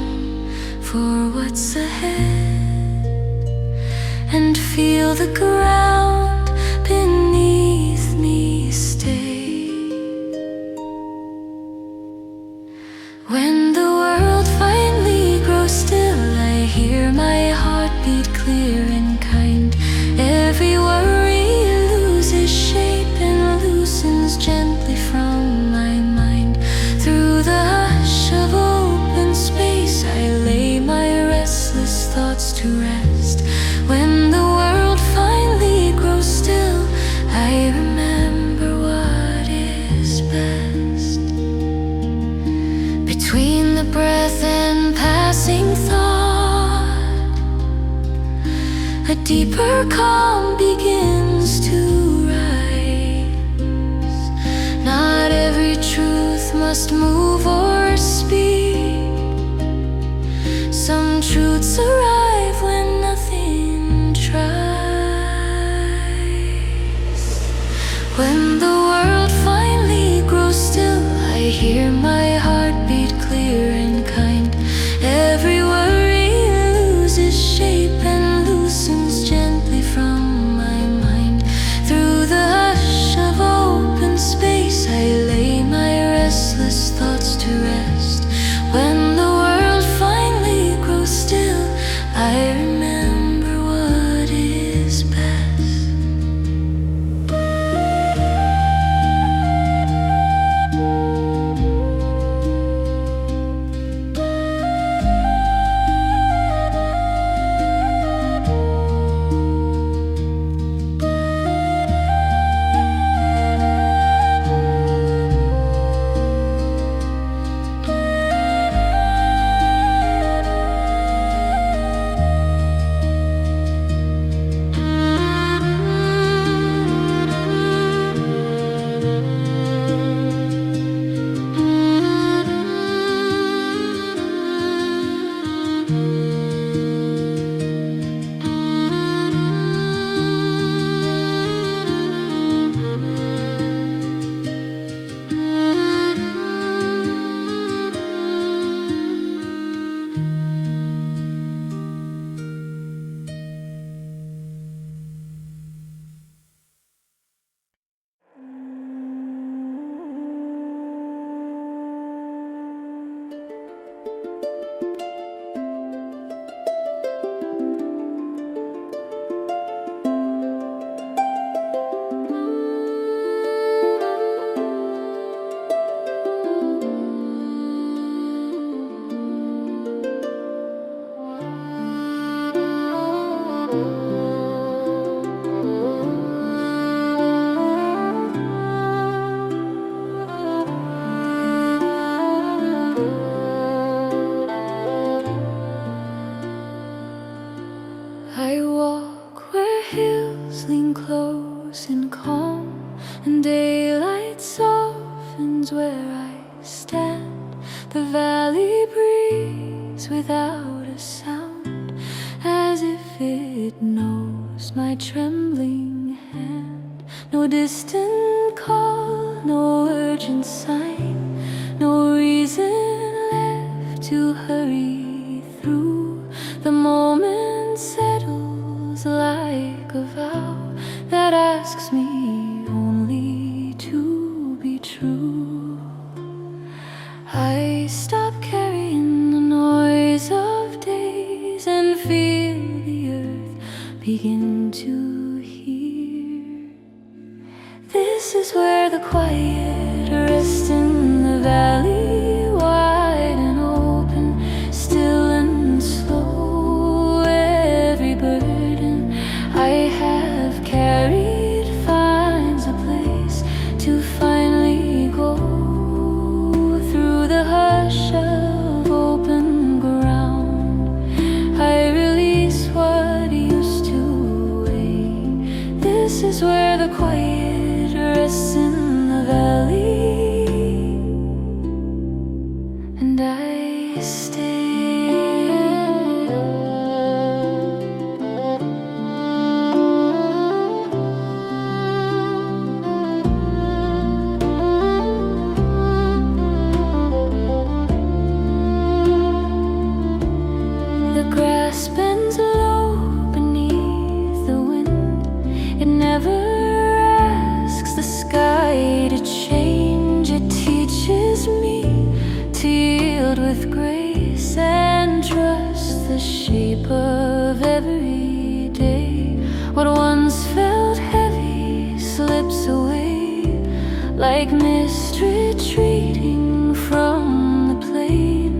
for what's ahead and feel the ground beneath me stay. When the world finally grows still, I hear my heartbeat clear and kind. Every worry loses shape and loosens gently from my mind. Through the hush of open space, I lay my restless thoughts to rest. When the world finally grows still, I remember what is best. Between the breath and passing thought, a deeper calm begins to rise. Not every truth must move or speak. Some truths arrive when nothing tries. When the world finally grows still, I hear my heartbeat clear and kind. Every worry loses shape and loosens gently from my mind. Through the hush of open space, I lay my restless thoughts to rest. When the world finally grows still, I walk where hills lean close and calm, and daylight softens where I stand. The valley breathes without a sound, as if it knows my trembling hand. No distant call, no urgent sign, no reason left to hurry through. The moment settles like a vow that asks me only to be true. I stop carrying the noise of days and feel the earth begin to hear. This is where the quiet rests in the valley, wide and open, still and slow. Every burden I have carried finds a place to finally go. Through the hush of open ground, I release what used to weigh. This is where the quiet rests in the valley, and I stay. The grass bends low beneath the wind. It never asks the sky to change. It teaches me to yield with grace and trust the shape of every day. What once felt heavy slips away like mist retreating from the plain.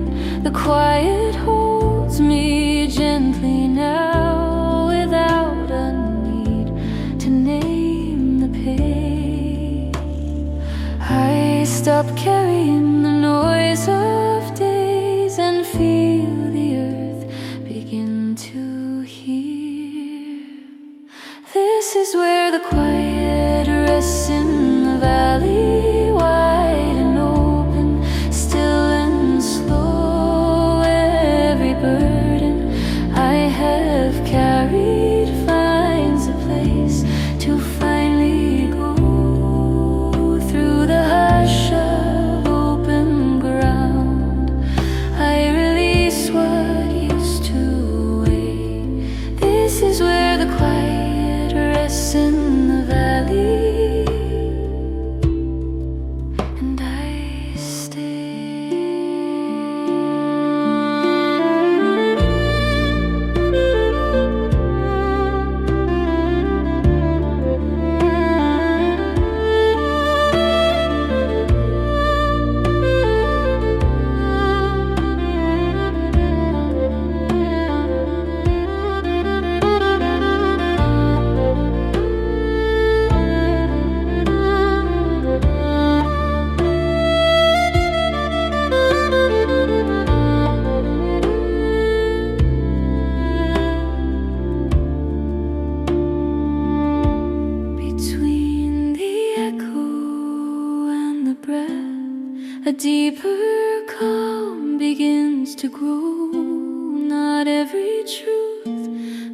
The quiet holds me gently now, without a need to name the pain. I stop carrying the noise of days and feel the earth begin to hear. This is where the quiet rests in the valley, wide and open, still and slow. Every burden I have carried finds a place to finally go. Through the hush of open ground, I release what used to weigh. This is where the quiet rests in the valley, and I stay. Between the echo and the breath, a deeper calm begins to grow. Not every truth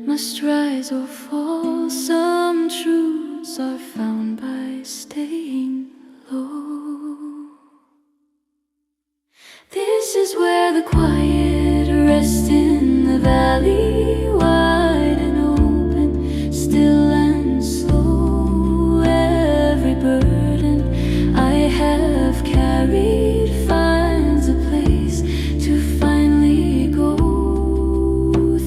must rise or fall. Some truths are found by staying low. This is where the quiet rests in the valley, wide and open, still and slow. Every burden I have carried finds a place to finally go.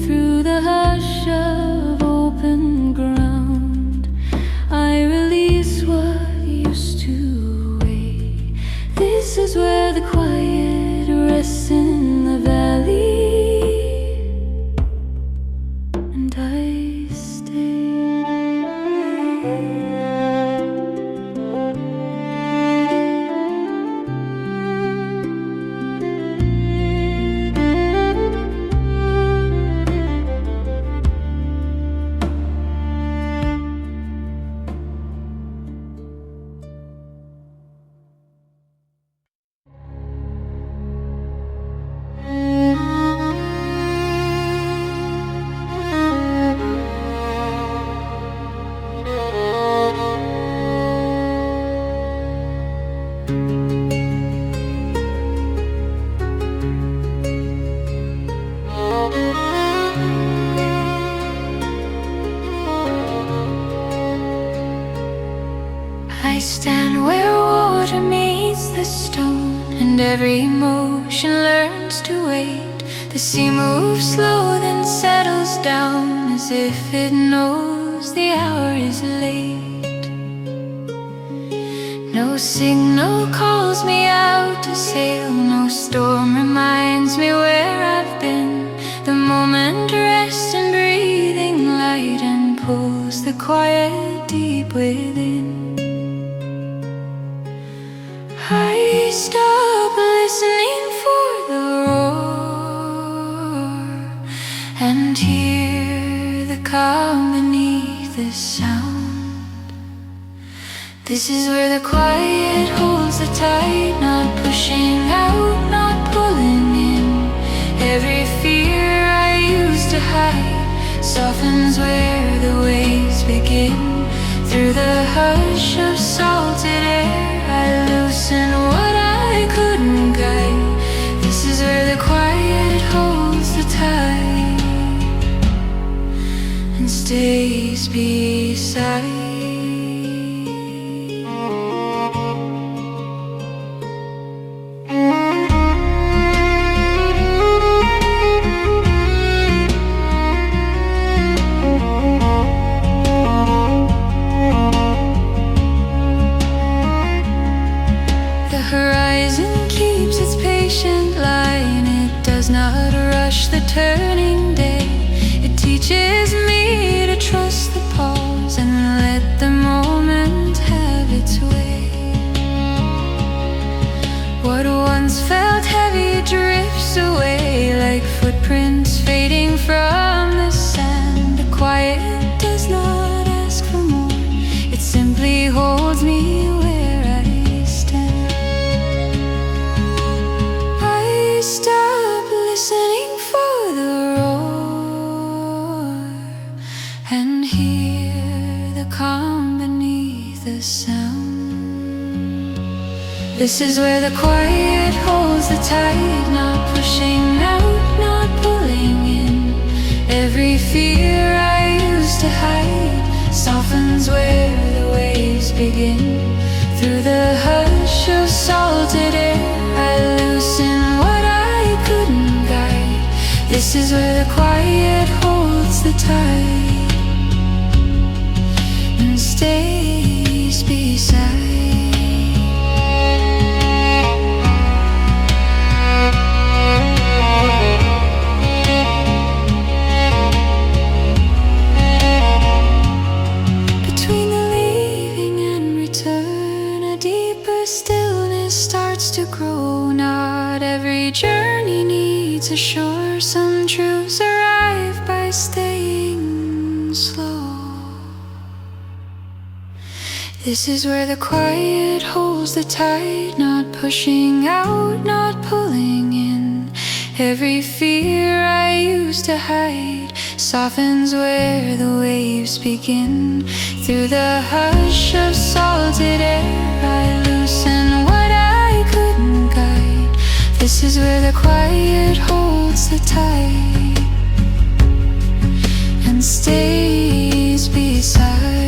Through the hush of open ground, I release I stand where water meets the stone, and every emotion learns to wait. The sea moves slow, then settles down, as if it knows the hour is late. No signal calls me out to sail, no storm reminds me where I've been. The moment rests in breathing light and pulls the quiet deep within. I stop listening for the roar and hear the calm beneath the sound. This is where the quiet holds the tide, not pushing out, not pulling in. Every fear I used to hide softens where the waves begin. Through the hush of salted air, I loosen what I couldn't guide. This is where the quiet holds the tide and stays beside. The turning day, it teaches me to trust the pause and let the moment have its way. What once felt heavy drifts away like footprints fading from the sand. The quiet does not ask for more, it simply holds me where I stand. I stop listening and hear the calm beneath the sound. This is where the quiet holds the tide, not pushing out, not pulling in. Every fear I used to hide softens where the waves begin. Through the hush of salted air, I loosen what I couldn't guide. This is where the quiet holds the tide and stays beside. Between the leaving and return, a deeper stillness starts to grow. Not every journey needs a shore. Some truths arrive by staying slow. This is where the quiet holds the tide, not pushing out, not pulling in. Every fear I used to hide softens where the waves begin. Through the hush of salted air, I loosen what I couldn't guide. This is where the quiet holds the tide and stays beside.